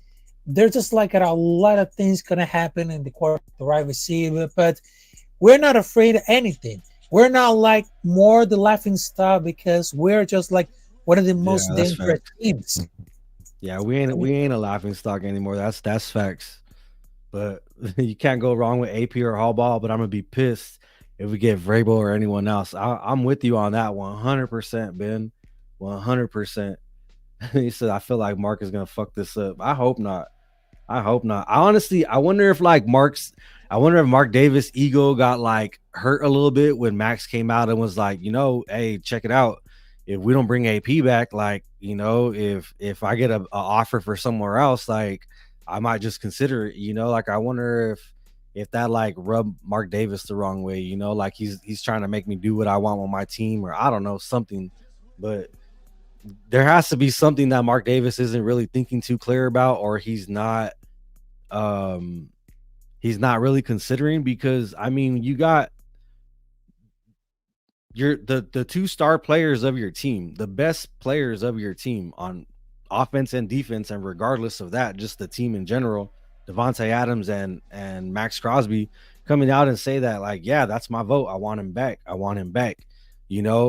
there's just like a lot of things gonna happen in the court, the right receiver, but we're not afraid of anything. We're not like more the laughing stock because we're just like one of the Yeah, most that's dangerous facts. teams. Yeah, we ain't a laughing stock anymore. That's facts. But you can't go wrong with AP or Hallball. But I'm gonna be pissed if we get Vrabel or anyone else. I'm with you on that 100%, Ben. 100%. He said I feel like Mark is gonna fuck this up. I hope not. I hope not. I honestly, I wonder if Mark Davis' ego got like hurt a little bit when Max came out and was like, hey, check it out. If we don't bring AP back, like, if I get a offer for somewhere else, like, I might just consider it. Like, I wonder if that like rubbed Mark Davis the wrong way. Like he's trying to make me do what I want with my team, or I don't know something, but there has to be something that Mark Davis isn't really thinking too clear about, or um he's not really considering because I mean you got the two star players of your team, the best players of your team on offense and defense, and regardless of that, just the team in general, Devontae Adams and Max Crosby coming out and say that like, yeah, that's my vote. I want him back. I want him back.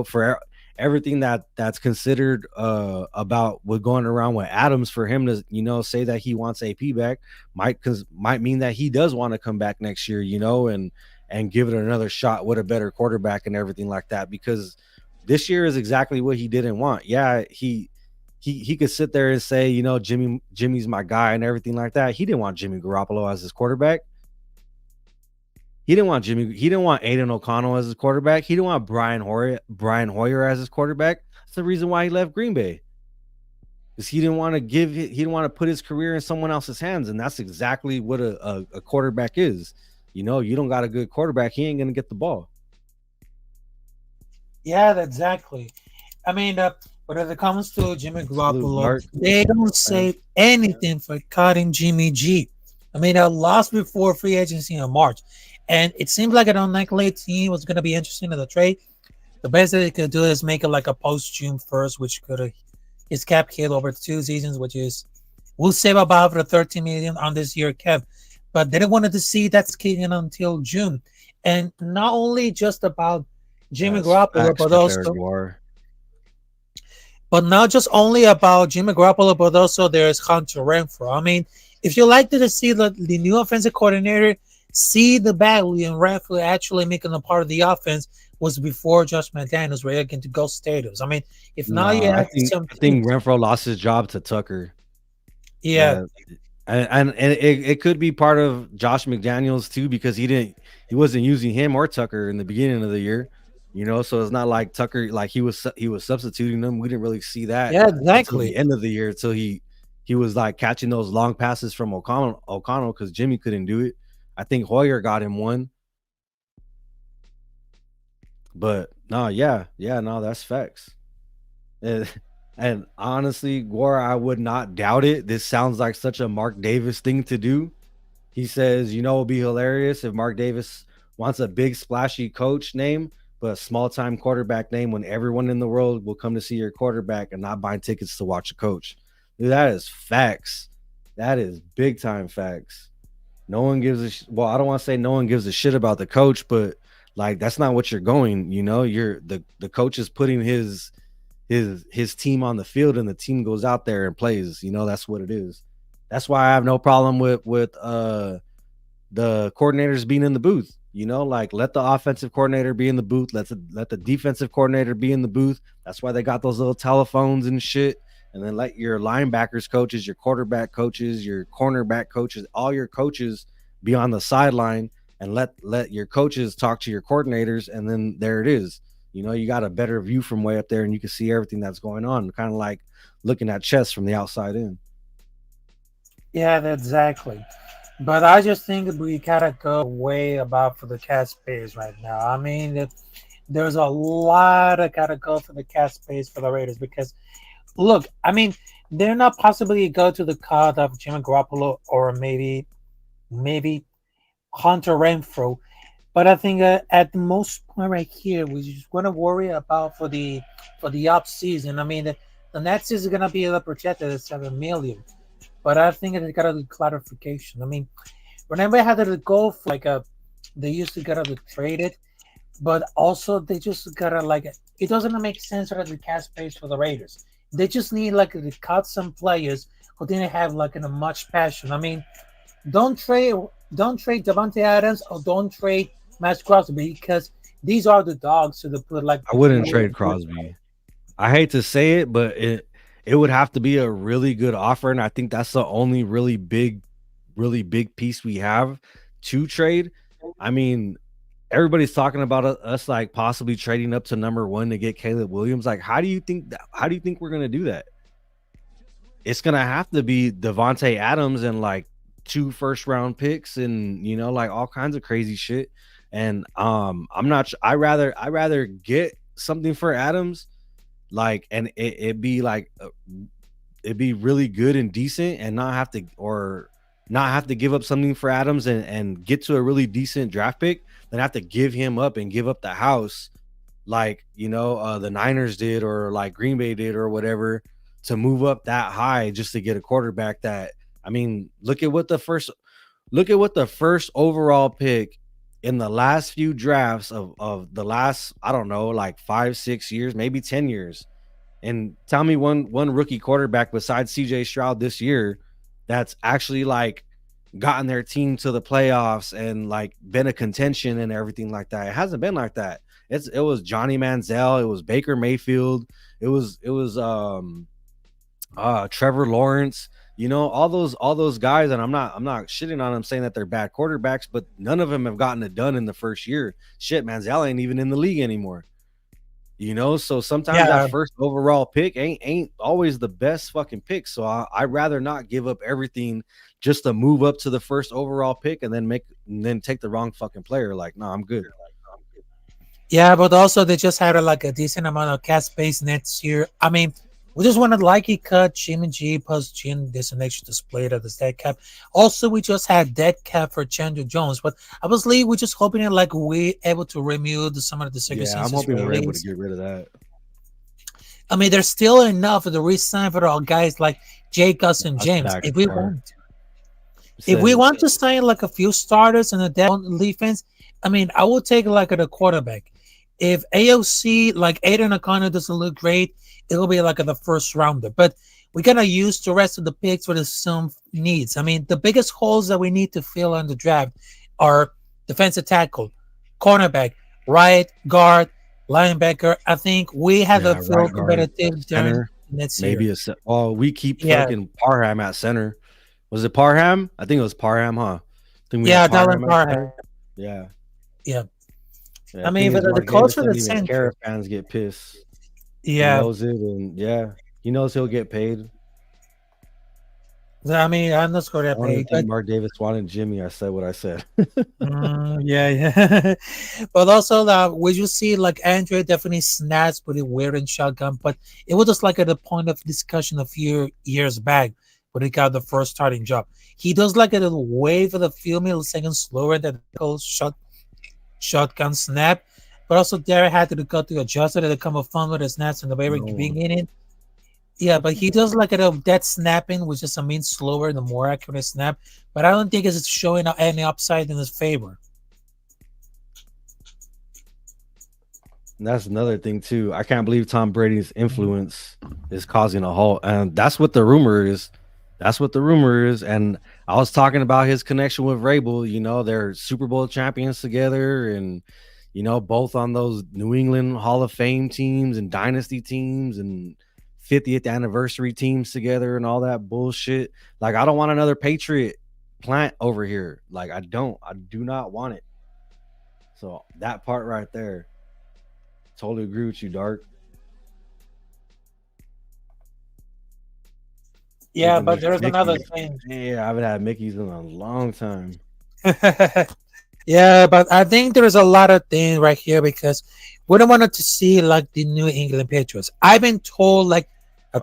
For everything that's considered about what going around with Adams, for him to say that he wants AP back might mean that he does want to come back next year, and give it another shot with a better quarterback and everything like that, because this year is exactly what he didn't want. Yeah, he could sit there and say, Jimmy's my guy and everything like that. He didn't want Jimmy Garoppolo as his quarterback. He didn't want Jimmy. He didn't want Aiden O'Connell as his quarterback. He didn't want Brian Hoyer as his quarterback. That's the reason why he left Green Bay. Because he didn't want to put his career in someone else's hands, and that's exactly what a quarterback is. You don't got a good quarterback, he ain't gonna get the ball. Yeah, exactly. I mean, but when it comes to Jimmy Salute, Garoppolo, Mark. they don't Man. say anything for cutting Jimmy G. I mean, I lost before free agency in March, and it seems like an unlikely team was going to be interested in the trade. The best that they could do is make it like a post June 1st, which could his cap hit over 2 seasons, which is we'll save about the 13 million on this year cap. But they didn't want to see that kicking until June. And not only just about Jimmy That's Garoppolo, facts but right there, also Guar. not just only about Jimmy Garoppolo, but also there's Hunter Renfro. I mean, if you like to see the new offensive coordinator see the value and Renfro actually making a part of the offense was before Josh McDaniels were again to go stadiums. I mean, if now you Nah, I have think some I think teams, Renfro lost his job to Tucker. yeah, Yeah, and it could be part of Josh McDaniels too, because he wasn't using him or Tucker in the beginning of the year, so it's not like Tucker, like he was substituting them. We didn't really see that yeah, until exactly. the end of the year, until he was like catching those long passes from O'Connell because Jimmy couldn't do it. I think Hoyer got him one, but no, yeah, no, that's facts. And honestly, Gore, I would not doubt it. This sounds like such a Mark Davis thing to do. He says, you know, it'd be hilarious if Mark Davis wants a big splashy coach name, but a small time quarterback name when everyone in the world will come to see your quarterback and not buy tickets to watch a coach. Dude, that is facts. That is big time facts. No one gives well, I don't want to say no one gives a shit about the coach, but like that's not what you're going. You know, you're the coach is putting his team on the field and the team goes out there and plays. You know, that's what it is. That's why I have no problem with the coordinators being in the booth. You know, like let the offensive coordinator be in the booth. Let the defensive coordinator be in the booth. That's why they got those little telephones and shit. And then let your linebackers coaches, your quarterback coaches, your cornerback coaches, all your coaches be on the sideline and let your coaches talk to your coordinators. And then there it is. You know, you got a better view from way up there and you can see everything that's going on. Kind of like looking at chess from the outside in. Yeah, exactly. But I just think we gotta go way above for the cat space right now. I mean, there's a lot of gotta go for the cat space for the Raiders because look, I mean, they're not possibly go to the cut of Jimmy Garoppolo or maybe Hunter Renfro. But I think at the most point right here, we just want to worry about for the up season. I mean, the next is going to be projected at 7 million, but I think it got a clarification. I mean, whenever I had to go for like a, they used to get to trade it, but also they just gotta like it doesn't make sense for the cap space for the Raiders. They just need like to cut some players who didn't have like a much passion. I mean, don't trade don't trade Devontae Adams or don't trade Max Crosby because these are the dogs to the put like I wouldn't trade Crosby. I hate to say it, but it would have to be a really good offer, and I think that's the only really big piece we have to trade. I mean, everybody's talking about us like possibly trading up to number one to get Caleb Williams. Like, how do you think we're gonna do that? It's gonna have to be Devontae Adams and like two first round picks and you know like all kinds of crazy shit. And I'm not. I rather get something for Adams like and it be like it'd be really good and decent and not have to give up something for Adams and get to a really decent draft pick, then have to give him up and give up the house like you know the Niners did or like Green Bay did or whatever to move up that high just to get a quarterback that I mean look at what the first overall pick in the last few drafts of the last I don't know like 5 6 years maybe 10 years and tell me one rookie quarterback besides CJ Stroud this year that's actually like gotten their team to the playoffs and like been a contention and everything like that. It hasn't been like that. It was Johnny Manziel, it was Baker Mayfield, it was Trevor Lawrence, you know, all those guys, and I'm not shitting on them saying that they're bad quarterbacks, but none of them have gotten it done in the first year. Shit, Manziel ain't even in the league anymore. You know, so sometimes that yeah. first overall pick ain't always the best fucking pick. So I'd rather not give up everything just to move up to the first overall pick and then take the wrong fucking player. Like, no, I'm good. Yeah, but also they just had like a decent amount of cap space next year. I mean, we just wanted likely cut Jimmy G plus Gene this an extra display of the dead cap. Also, we just had dead cap for Chandler Jones, but obviously we're just hoping that like we able to remove some of the Yeah, I'm circumstances hoping we're able to release. get rid of that. I mean, there's still enough for the resign for all guys like Jacobs and That's James. back car. If we Said, want to sign like a few starters and a down defense, I mean, I will take like a quarterback. If AOC like Aiden O'Connor doesn't look great, it'll be like the first rounder. But we gotta use the rest of the picks for the some needs. I mean, the biggest holes that we need to fill in the draft are defensive tackle, cornerback, right guard, linebacker. I think we have a yeah, feel right guard, competitive during center, next year. maybe oh, we keep Yeah, fucking Parham at center. Was it Parham? I think it was Parham, huh? I think we had yeah, Dylan Parham at Parham. center. Yeah. Yeah, Yeah, I the thing mean, is, but the Mark culture Davis of doesn't the even care center. if fans get pissed. He Yeah, knows it, and yeah, he knows he'll get paid. I mean, I'm not sure I that don't even page, but think Mark Davis wanted Jimmy. I said what I said. yeah, yeah. But also, would you see like Andrea definitely snaps with it wearing shotgun, but it was just like at the point of discussion a few years back when he got the first starting job. He does like a little wave of the few milliseconds slower than the whole shotgun snap. But also, Derek had to cut to adjust it to come up fun with the snaps in the very No. beginning. Yeah, but he does like a that snapping, which is I mean slower, the more accurate snap. But I don't think it's showing any upside in his favor. And that's another thing too. I can't believe Tom Brady's influence is causing a halt, and that's what the rumor is. That's what the rumor is. And I was talking about his connection with Vrabel. You know, they're Super Bowl champions together, and both on those New England Hall of Fame teams and dynasty teams and 50th anniversary teams together and all that bullshit. Like, I don't want another Patriot plant over here. Like, I don't. I do not want it. So that part right there. Totally agree with you, Dark. Yeah, Making but me there's another Mickey's. thing. Yeah, I haven't had Mickey's in a long time. Yeah, but I think there is a lot of things right here because we don't want to see like the New England Patriots. I've been told like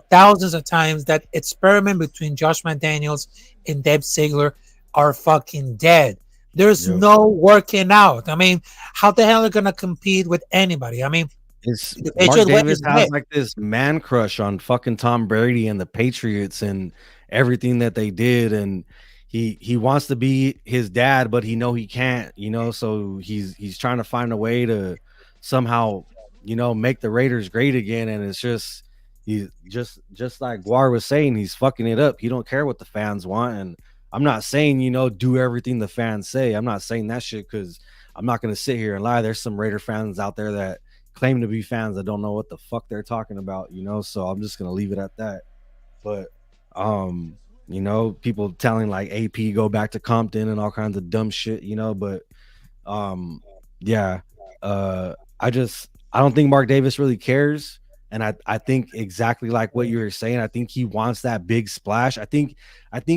thousands of times that experiment between Josh McDaniels and Deb Ziegler are fucking dead. There's Yep. no working out. I mean, how the hell are they gonna compete with anybody? I mean, It's the Mark Patriots way Davis is has dead. like this man crush on fucking Tom Brady and the Patriots and everything that they did, and he wants to be his dad, but he can't, so he's trying to find a way to somehow, make the Raiders great again, and it's just he's just like Guar was saying, he's fucking it up. He don't care what the fans want, and I'm not saying, do everything the fans say. I'm not saying that shit because I'm not gonna sit here and lie. There's some Raider fans out there that claim to be fans that don't know what the fuck they're talking about, so I'm just gonna leave it at that. But people telling like AP go back to Compton and all kinds of dumb shit, but um yeah, I don't think Mark Davis really cares. And I think exactly like what you were saying. I think he wants that big splash. I think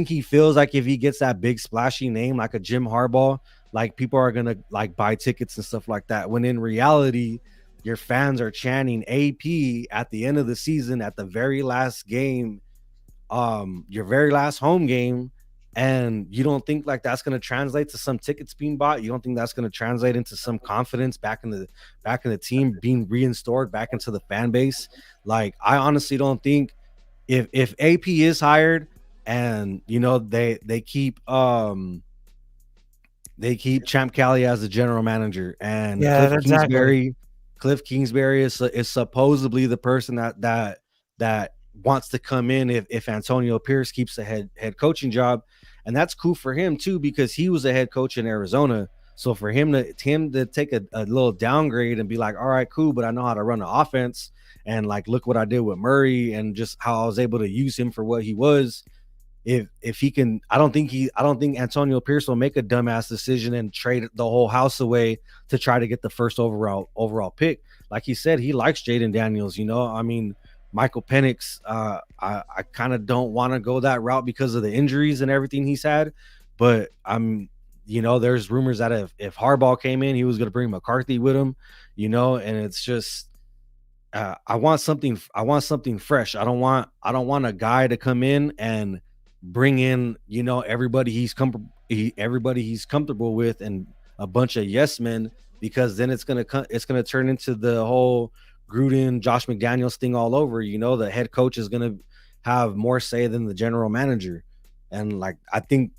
he feels like if he gets that big splashy name like a Jim Harbaugh, like people are gonna like buy tickets and stuff like that. When in reality, your fans are chanting AP at the end of the season at the very last game, your very last home game, and you don't think like that's going to translate to some tickets being bought. You don't think that's going to translate into some confidence back in the team being reinstored back into the fan base. Like, I honestly don't think if AP is hired and they keep Champ Kelly as the general manager, and Yeah, exactly. Cliff Kingsbury is supposedly the person that wants to come in if Antonio Pierce keeps the head coaching job, and that's cool for him too because he was a head coach in Arizona. So for him to take a little downgrade and be like, all right, cool, but I know how to run the offense, and like look what I did with Murray and just how I was able to use him for what he was. If he can, I don't think Antonio Pierce will make a dumbass decision and trade the whole house away to try to get the first overall pick. Like he said, he likes Jaden Daniels. I mean, Michael Penix. I kind of don't want to go that route because of the injuries and everything he's had. But there's rumors that if Harbaugh came in, he was going to bring McCarthy with him. And it's just I want something. I want something fresh. I don't want a guy to come in and bring in everybody he's comfortable with and a bunch of yes men, because then it's gonna turn into the whole Gruden Josh McDaniels thing all over. The head coach is gonna have more say than the general manager, and like I think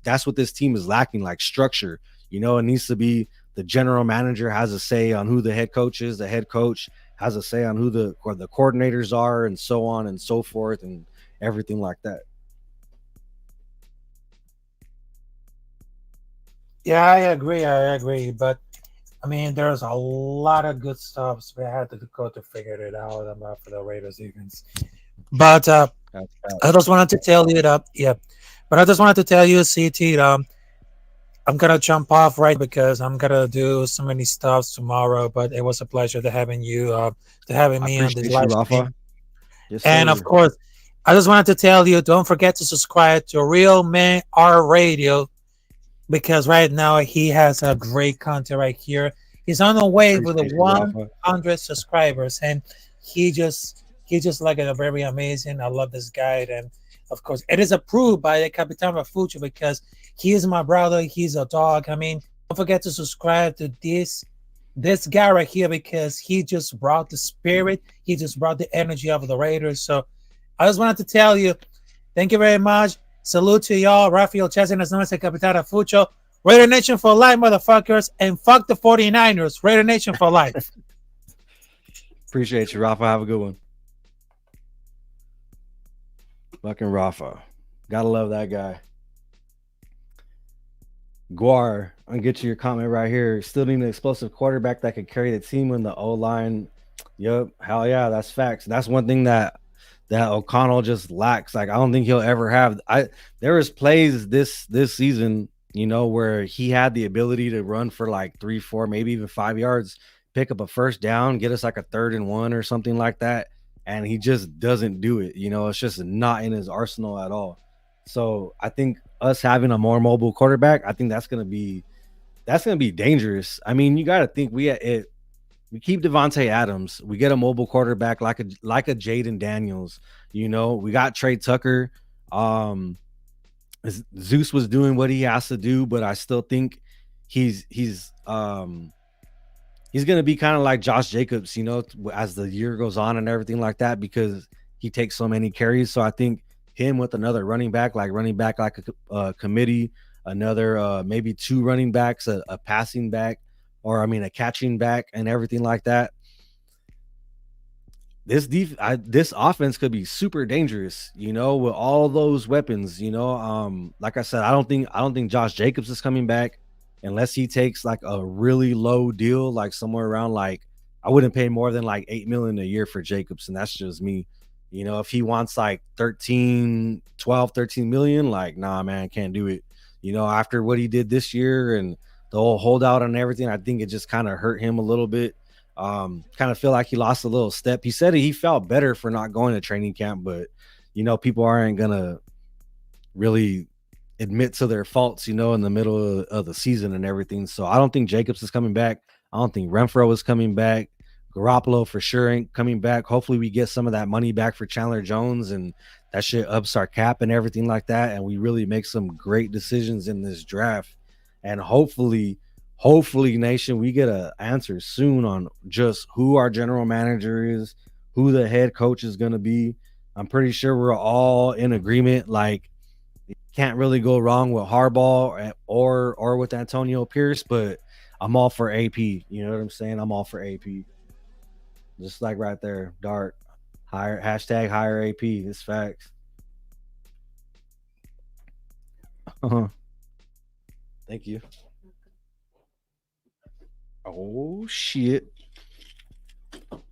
that's what this team is lacking, like structure. It needs to be the general manager has a say on who the head coach is. The head coach has a say on who the coordinators are, and so on and so forth, and everything like that. Yeah, I agree. I agree. But I mean, there's a lot of good stuff. So we had to go to figure it out about for the Raiders defense. But That's I just wanted to tell you that, yeah. But I just wanted to tell you, CT, I'm gonna jump off right because I'm gonna do so many stuffs tomorrow. But it was a pleasure to having you, to having I me on this appreciate you, live Rafa. stream. Yes, And of sir. course, I just wanted to tell you, don't forget to subscribe to Real Men R Radio because right now he has a great content right here. He's on the way with the Appreciate you, Rafa. 100 subscribers, and he just like a very amazing. I love this guy, and of course, it is approved by the Capitan Refucho because he is my brother. He's a dog. I mean, don't forget to subscribe to this guy right here because he just brought the spirit. He just brought the energy of the Raiders. So I just wanted to tell you, thank you very much. Salute to y'all. Rafael Chesines, no ese Capitana Fucho. Raider Nation for life, motherfuckers. And fuck the 49ers. Raider Nation for life. Appreciate you, Rafa. Have a good one. Fucking Rafa. Gotta love that guy. Guar, I'll get you your comment right here. Still need an explosive quarterback that could carry the team when the O line. Yep, hell yeah, that's facts. That's one thing that O'Connell just lacks. Like I don't think he'll ever have. There was plays this season, where he had the ability to run for like 3, 4, maybe even 5 yards, pick up a first down, get us like a 3rd and 1 or something like that, and he just doesn't do it. It's just not in his arsenal at all. So I think us having a more mobile quarterback, I think that's gonna be dangerous. I mean, you got to think we keep Devontae Adams. We get a mobile quarterback like a Jaden Daniels. We got Trey Tucker. Zeus was doing what he has to do, but I still think he's going to be kind of like Josh Jacobs, as the year goes on and everything like that, because he takes so many carries. So I think him with another running back like a committee, another maybe 2 running backs, a passing back, or a catching back and everything like that. This offense could be super dangerous, with all those weapons. Like I said, I don't think Josh Jacobs is coming back unless he takes like a really low deal, like somewhere around like I wouldn't pay more than like $8 million a year for Jacobs, and that's just me. If he wants like 13 million, like nah, man, can't do it. After what he did this year and the whole holdout and everything, I think it just kind of hurt him a little bit. Kind of feel like he lost a little step. He said he felt better for not going to training camp, but people aren't gonna really admit to their faults, in the middle of the season and everything. So I don't think Jacobs is coming back. I don't think Renfro is coming back. Garoppolo for sure ain't coming back. Hopefully we get some of that money back for Chandler Jones and that shit ups our cap and everything like that, and we really make some great decisions in this draft. And hopefully nation, we get an answer soon on just who our general manager is, who the head coach is going to be. I'm pretty sure we're all in agreement, like can't really go wrong with Harbaugh or with Antonio Pierce, but I'm all for AP. You know what I'm saying? I'm all for AP. Just like right there, Dart. Hire AP. It's facts. Thank you. Oh shit.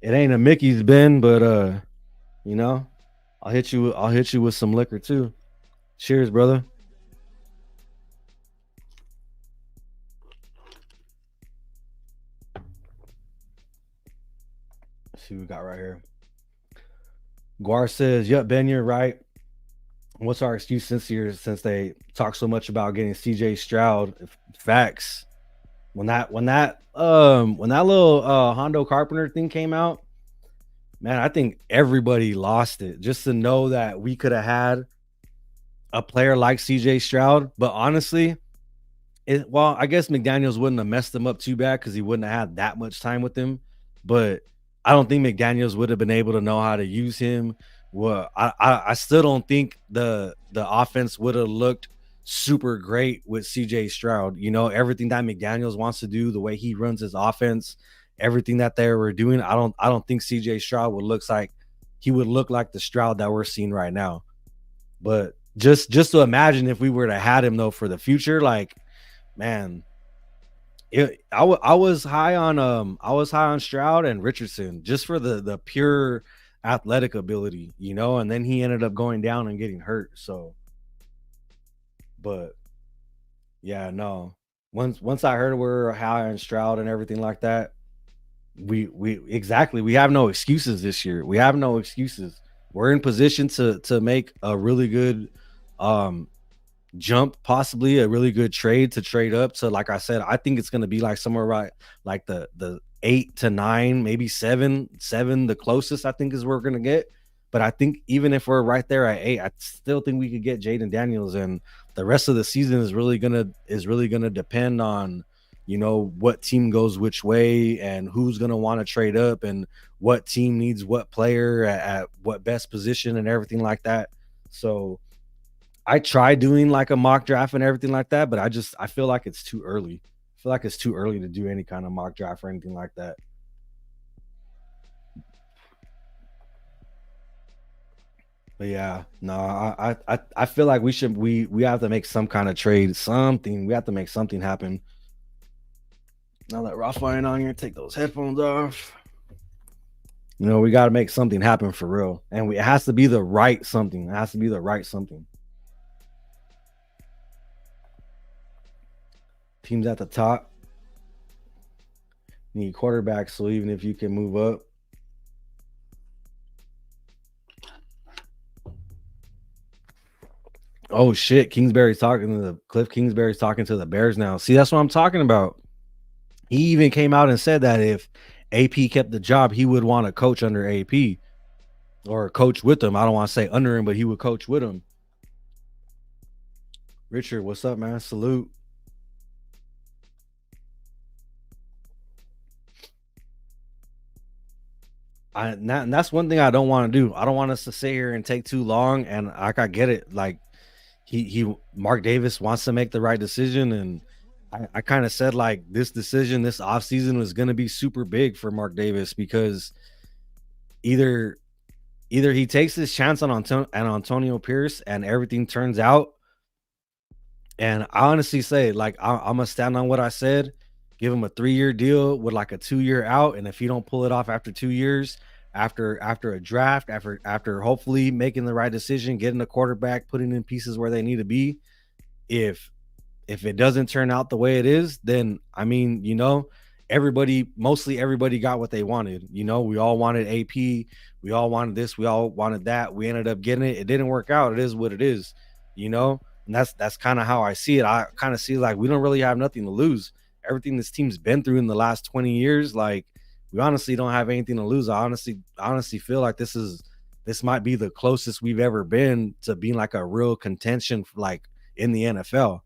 It ain't a Mickey's Ben, but I'll hit you with some liquor too. Cheers, brother. Let's see what we got right here. Guar says, "Yep, Ben, you're right. What's our excuse since they talk so much about getting CJ Stroud? Facts. When that little Hondo Carpenter thing came out, man, I think everybody lost it just to know that we could have had a player like CJ Stroud. But honestly, I guess McDaniels wouldn't have messed him up too bad because he wouldn't have had that much time with him. But I don't think McDaniels would have been able to know how to use him. Well, I still don't think the offense would have looked super great with CJ Stroud. Everything that McDaniels wants to do, the way he runs his offense, everything that they were doing, I don't think CJ Stroud would look like the Stroud that we're seeing right now. But just to imagine if we were to had him though for the future, like, man, I was high on Stroud and Richardson just for the pure athletic ability, and then he ended up going down and getting hurt. So, but yeah, no. Once I heard we were high on Stroud and everything like that, we have no excuses this year. We have no excuses. we're in position to make a really good jump, possibly a really good trade to trade up. So like I said, I think it's going to be like somewhere right like the 8 to 9, maybe 7, the closest I think is where we're going to get. But I think even if we're right there at 8, I still think we could get Jaden Daniels, and the rest of the season is really going to depend on, you know, what team goes which way and who's going to want to trade up and what team needs what player at what best position and everything like that. So I tried doing like a mock draft and everything like that, but I feel like it's too early. I feel like it's too early to do any kind of mock draft or anything like that. But yeah, no, I feel like we have to make some kind of trade, something. We have to make something happen. Now that Rafa ain't on here, take those headphones off. You know, we got to make something happen for real, and it has to be the right something. It has to be the right something. Teams at the top need quarterbacks, so even if you can move up. Oh shit, Kingsbury's talking to the Cliff Kingsbury's talking to the Bears now. See, that's what I'm talking about. He even came out and said that if AP kept the job, he would want to coach under AP or coach with him. I don't want to say under him, but he would coach with him. Richard, what's up, man? Salute. And that's one thing I don't want to do. I don't want us to sit here and take too long. And like, I get it. Like Mark Davis wants to make the right decision. And I kind of said like this decision, this offseason was going to be super big for Mark Davis, because either he takes his chance on Antonio Pierce and everything turns out. And I honestly say, like, I'm gonna stand on what I said. Give him a 3-year deal with like a 2-year out, and if he don't pull it off after 2 years, after a draft, after hopefully making the right decision, getting a quarterback, putting in pieces where they need to be, if it doesn't turn out the way it is, then I mean, you know, mostly everybody got what they wanted. You know, we all wanted AP, we all wanted this, we all wanted that. We ended up getting it. It didn't work out. It is what it is, you know. And that's kind of how I see it. I kind of see like we don't really have nothing to lose. Everything this team's been through in the last 20 years, like we honestly don't have anything to lose. I honestly feel like this might be the closest we've ever been to being like a real contention like in the NFL.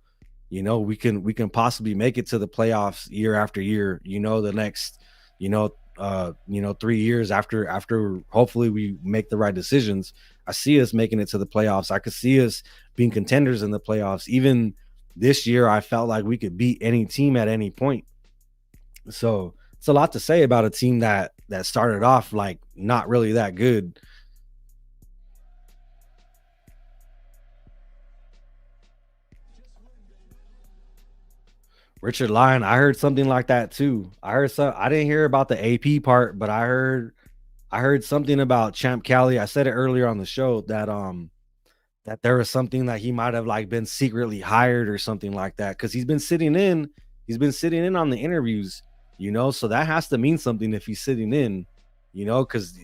You know, we can possibly make it to the playoffs year after year, you know, the next, 3 years after hopefully we make the right decisions. I see us making it to the playoffs. I could see us being contenders in the playoffs. Even this year, I felt like we could beat any team at any point. So it's a lot to say about a team that started off like not really that good. Richard Lyon, I heard something like that too. I didn't hear about the AP part, but I heard something about Champ Cali. I said it earlier on the show that there was something that he might have like been secretly hired or something like that, because he's been sitting in on the interviews, you know, so that has to mean something if he's sitting in, you know, because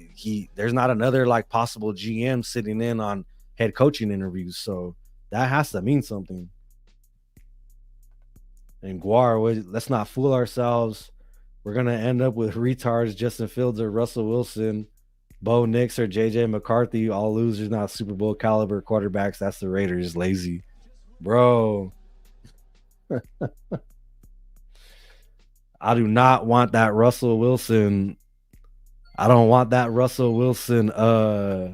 there's not another like possible GM sitting in on head coaching interviews, so that has to mean something. And Guar, let's not fool ourselves. We're gonna end up with retards, Justin Fields or Russell Wilson, Bo Nix or JJ McCarthy, all losers, not Super Bowl caliber quarterbacks. That's the Raiders, lazy, bro. I do not want that Russell Wilson. I don't want that Russell Wilson. I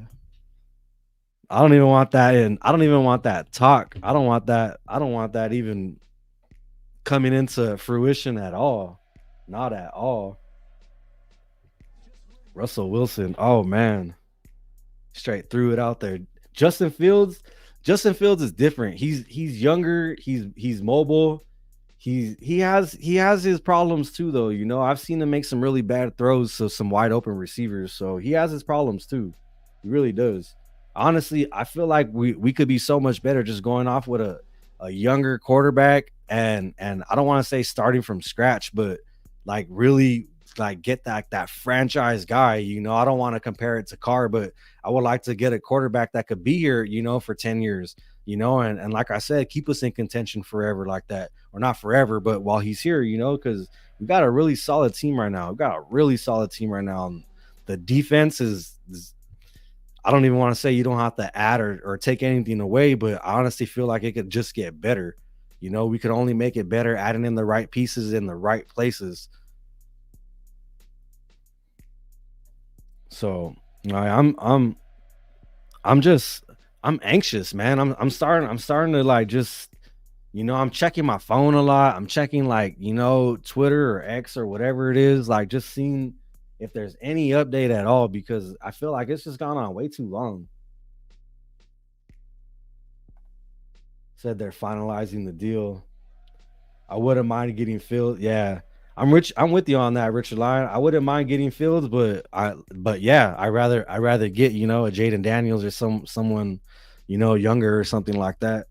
don't even want that in. I don't even want that talk. I don't want that even coming into fruition at all. Not at all. Russell Wilson. Oh man. Straight threw it out there. Justin Fields is different. He's younger, he's mobile. He has his problems too, though. You know, I've seen him make some really bad throws to some wide open receivers. So he has his problems too. He really does. Honestly, I feel like we could be so much better just going off with a younger quarterback and I don't want to say starting from scratch, but like really like get that franchise guy. I don't want to compare it to Carr, but I would like to get a quarterback that could be here, for 10 years, and like I said, keep us in contention forever like that. Or not forever, but while he's here, because we got a really solid team right now. We've got a really solid team right now. And the defense is I don't even want to say you don't have to add or take anything away, but I honestly feel like it could just get better. We could only make it better adding in the right pieces in the right places. So I'm just I'm anxious, man. I'm starting to like just I'm checking my phone a lot. I'm checking like Twitter or X or whatever it is, like just seeing if there's any update at all, because I feel like it's just gone on way too long. Said they're finalizing the deal. I wouldn't mind getting Fields. Yeah. I'm with you on that, Richard Lyon. I wouldn't mind getting Fields, but yeah, I rather get, a Jaden Daniels or someone, younger or something like that.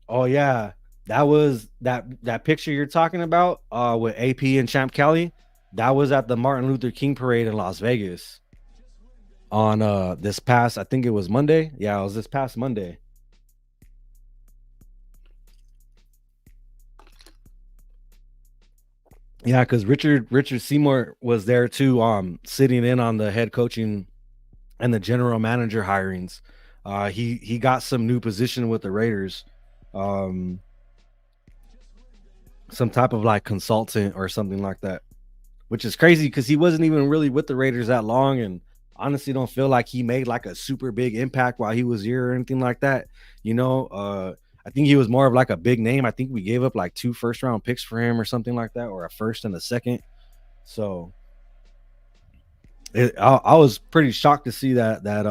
Oh yeah. That was that picture you're talking about with AP and Champ Kelly. That was at the Martin Luther King parade in Las Vegas on this past, I think it was Monday. Yeah, it was this past Monday. Yeah, because Richard Seymour was there too, sitting in on the head coaching and the general manager hirings. He got some new position with the Raiders, um, some type of like consultant or something like that, which is crazy because he wasn't even really with the Raiders that long, and honestly don't feel like he made like a super big impact while he was here or anything like that. I think he was more of like a big name. I think we gave up like 2 first-round picks for him or something like that, or a first and a second. So I was pretty shocked to see that. I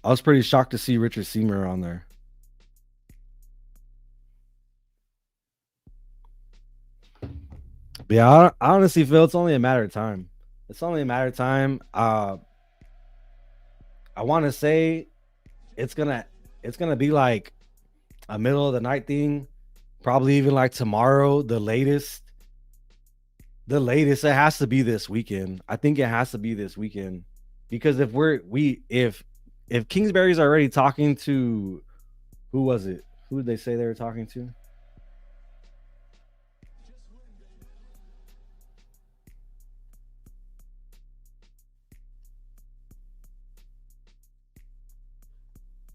was pretty shocked to see Richard Seymour on there. But yeah, I honestly feel it's only a matter of time. It's only a matter of time. I want to say it's gonna it's gonna be like a middle of the night thing, probably even like tomorrow, the latest. The latest, it has to be this weekend. I think it has to be this weekend, because if Kingsbury's already talking to, who was it? Who did they say they were talking to?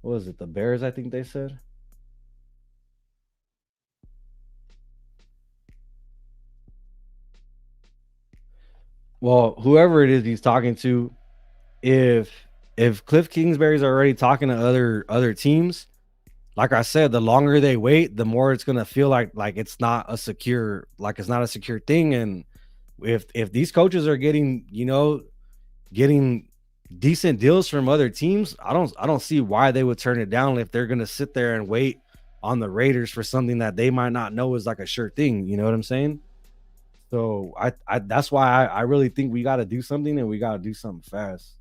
What was it? The Bears, I think they said. Well, whoever it is he's talking to, if Cliff Kingsbury's already talking to other teams, like I said, the longer they wait, the more it's gonna feel like it's not a secure thing. And if these coaches are getting decent deals from other teams, I don't see why they would turn it down if they're gonna sit there and wait on the Raiders for something that they might not know is like a sure thing. You know what I'm saying? So I that's why I really think we got to do something, and we got to do something fast.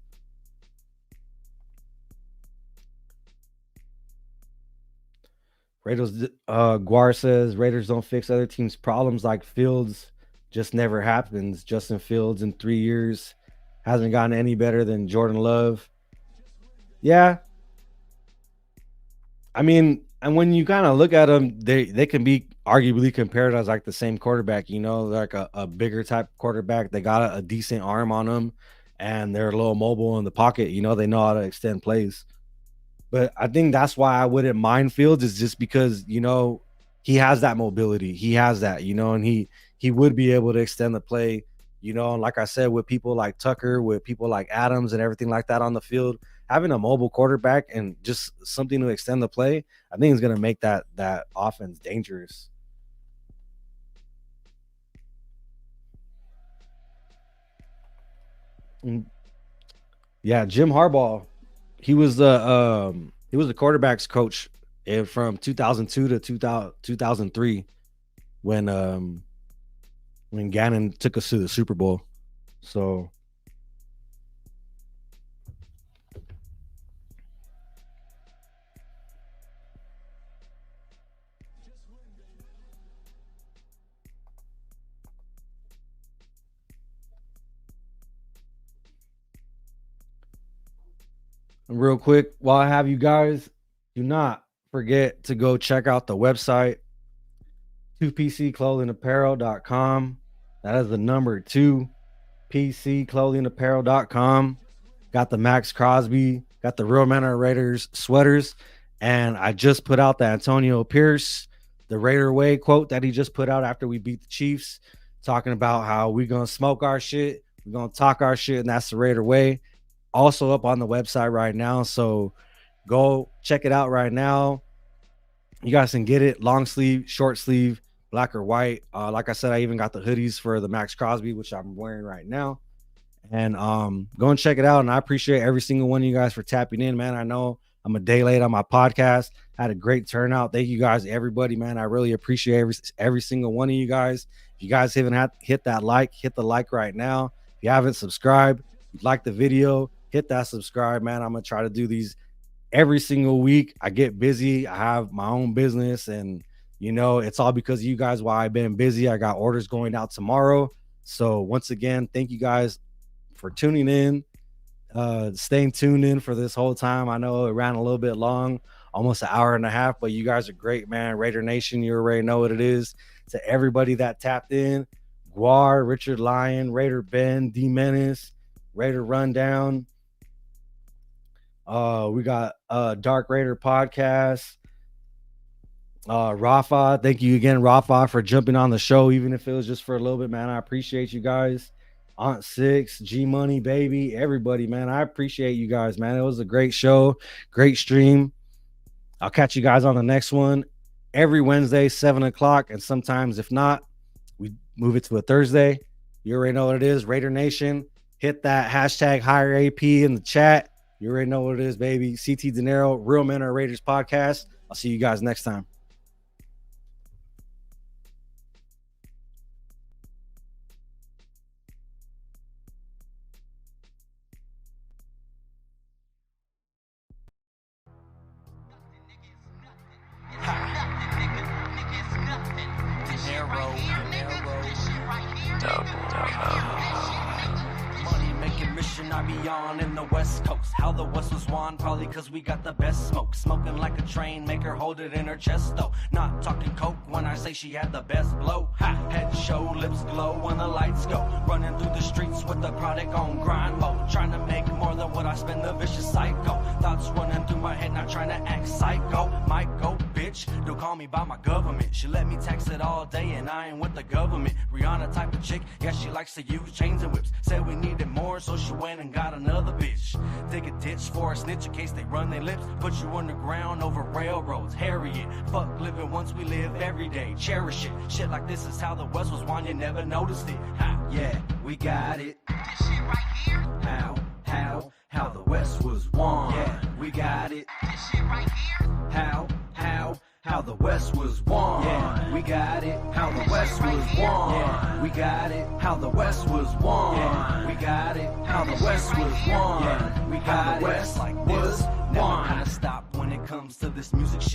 Raiders, Guar says Raiders don't fix other teams' problems like Fields just never happens. Justin Fields in 3 years hasn't gotten any better than Jordan Love. Yeah, I mean, and when you kind of look at them, they can be arguably compared as like the same quarterback. Like a bigger type quarterback. They got a decent arm on them, and they're a little mobile in the pocket. They know how to extend plays. But I think that's why I wouldn't mind Fields, is just because he has that mobility. He has that, and he would be able to extend the play. And like I said, with people like Tucker, with people like Adams and everything like that on the field, having a mobile quarterback and just something to extend the play, I think is going to make that offense dangerous. Mm, yeah, Jim Harbaugh, he was the quarterbacks coach from 2002 to 2003 when Gannon took us to the Super Bowl. So And real quick, while I have you guys, do not forget to go check out the website, 2pcclothingapparel.com. That is the number 2pcclothingapparel.com. Got the Max Crosby, got the Real Men Are Raiders sweaters, and I just put out the Antonio Pierce, the Raider Way quote that he just put out after we beat the Chiefs, talking about how we're going to smoke our shit, we're going to talk our shit, and that's the Raider Way. Also up on the website right now, so go check it out right now. You guys can get it long sleeve, short sleeve, black or white. Like I said, I even got the hoodies for the Max Crosby, which I'm wearing right now. And go and check it out. And I appreciate every single one of you guys for tapping in, man. I know I'm a day late on my podcast. Had a great turnout. Thank you guys, everybody, man. I really appreciate every single one of you guys. If you guys haven't hit that like, hit the like right now. If you haven't subscribed, if you like the video, hit that subscribe, man. I'm gonna try to do these every single week. I get busy. I have my own business, and it's all because of you guys why I've been busy. I got orders going out tomorrow. So once again, thank you guys for tuning in, staying tuned in for this whole time. I know it ran a little bit long, almost an hour and a half, but you guys are great, man. Raider Nation, you already know what it is. To everybody that tapped in, Guar, Richard Lyon, Raider Ben, D Menace, Raider Rundown. We got Dark Raider Podcast. Rafa, thank you again, Rafa, for jumping on the show, even if it was just for a little bit, man. I appreciate you guys. Aunt Six, G Money, baby, everybody, man. I appreciate you guys, man. It was a great show, great stream. I'll catch you guys on the next one every Wednesday, 7 o'clock. And sometimes, if not, we move it to a Thursday. You already know what it is. Raider Nation, hit that hashtag higher AP in the chat. You already know what it is, baby. CT De Niro, Real Men Are Raiders podcast. I'll see you guys next time. I be on in the West Coast. How the West was won, probably cause we got the best smoke. Smoking like a train, make her hold it in her chest though. Not talking coke when I say she had the best blow. Ha, head show, lips glow when the lights go. Running through the streets with the product on grind mode. Trying to make more than what I spend, the vicious psycho. Thoughts running through my head, not trying to act psycho. Might go bitch, don't call me by my government. She let me tax it all day and I ain't with the government. Rihanna type of chick, yeah, she likes to use chains and whips. Said we needed more, so she went and got another bitch. Dig a ditch for a snitch in case they run their lips. Put you underground over railroads. Harriet, fuck living once we live every day. Cherish it. Shit like this is how the West was won. You never noticed it. Ha, yeah, we got it. This shit right here. How the West was won. Yeah, we got it. This shit right here. How the West was won. Yeah, we got it. How the West was won. Yeah, we got it. How the West was won. Yeah, we got it. How the West was won. Yeah, we got it. West like this. Never gonna stop when it comes to this music shit.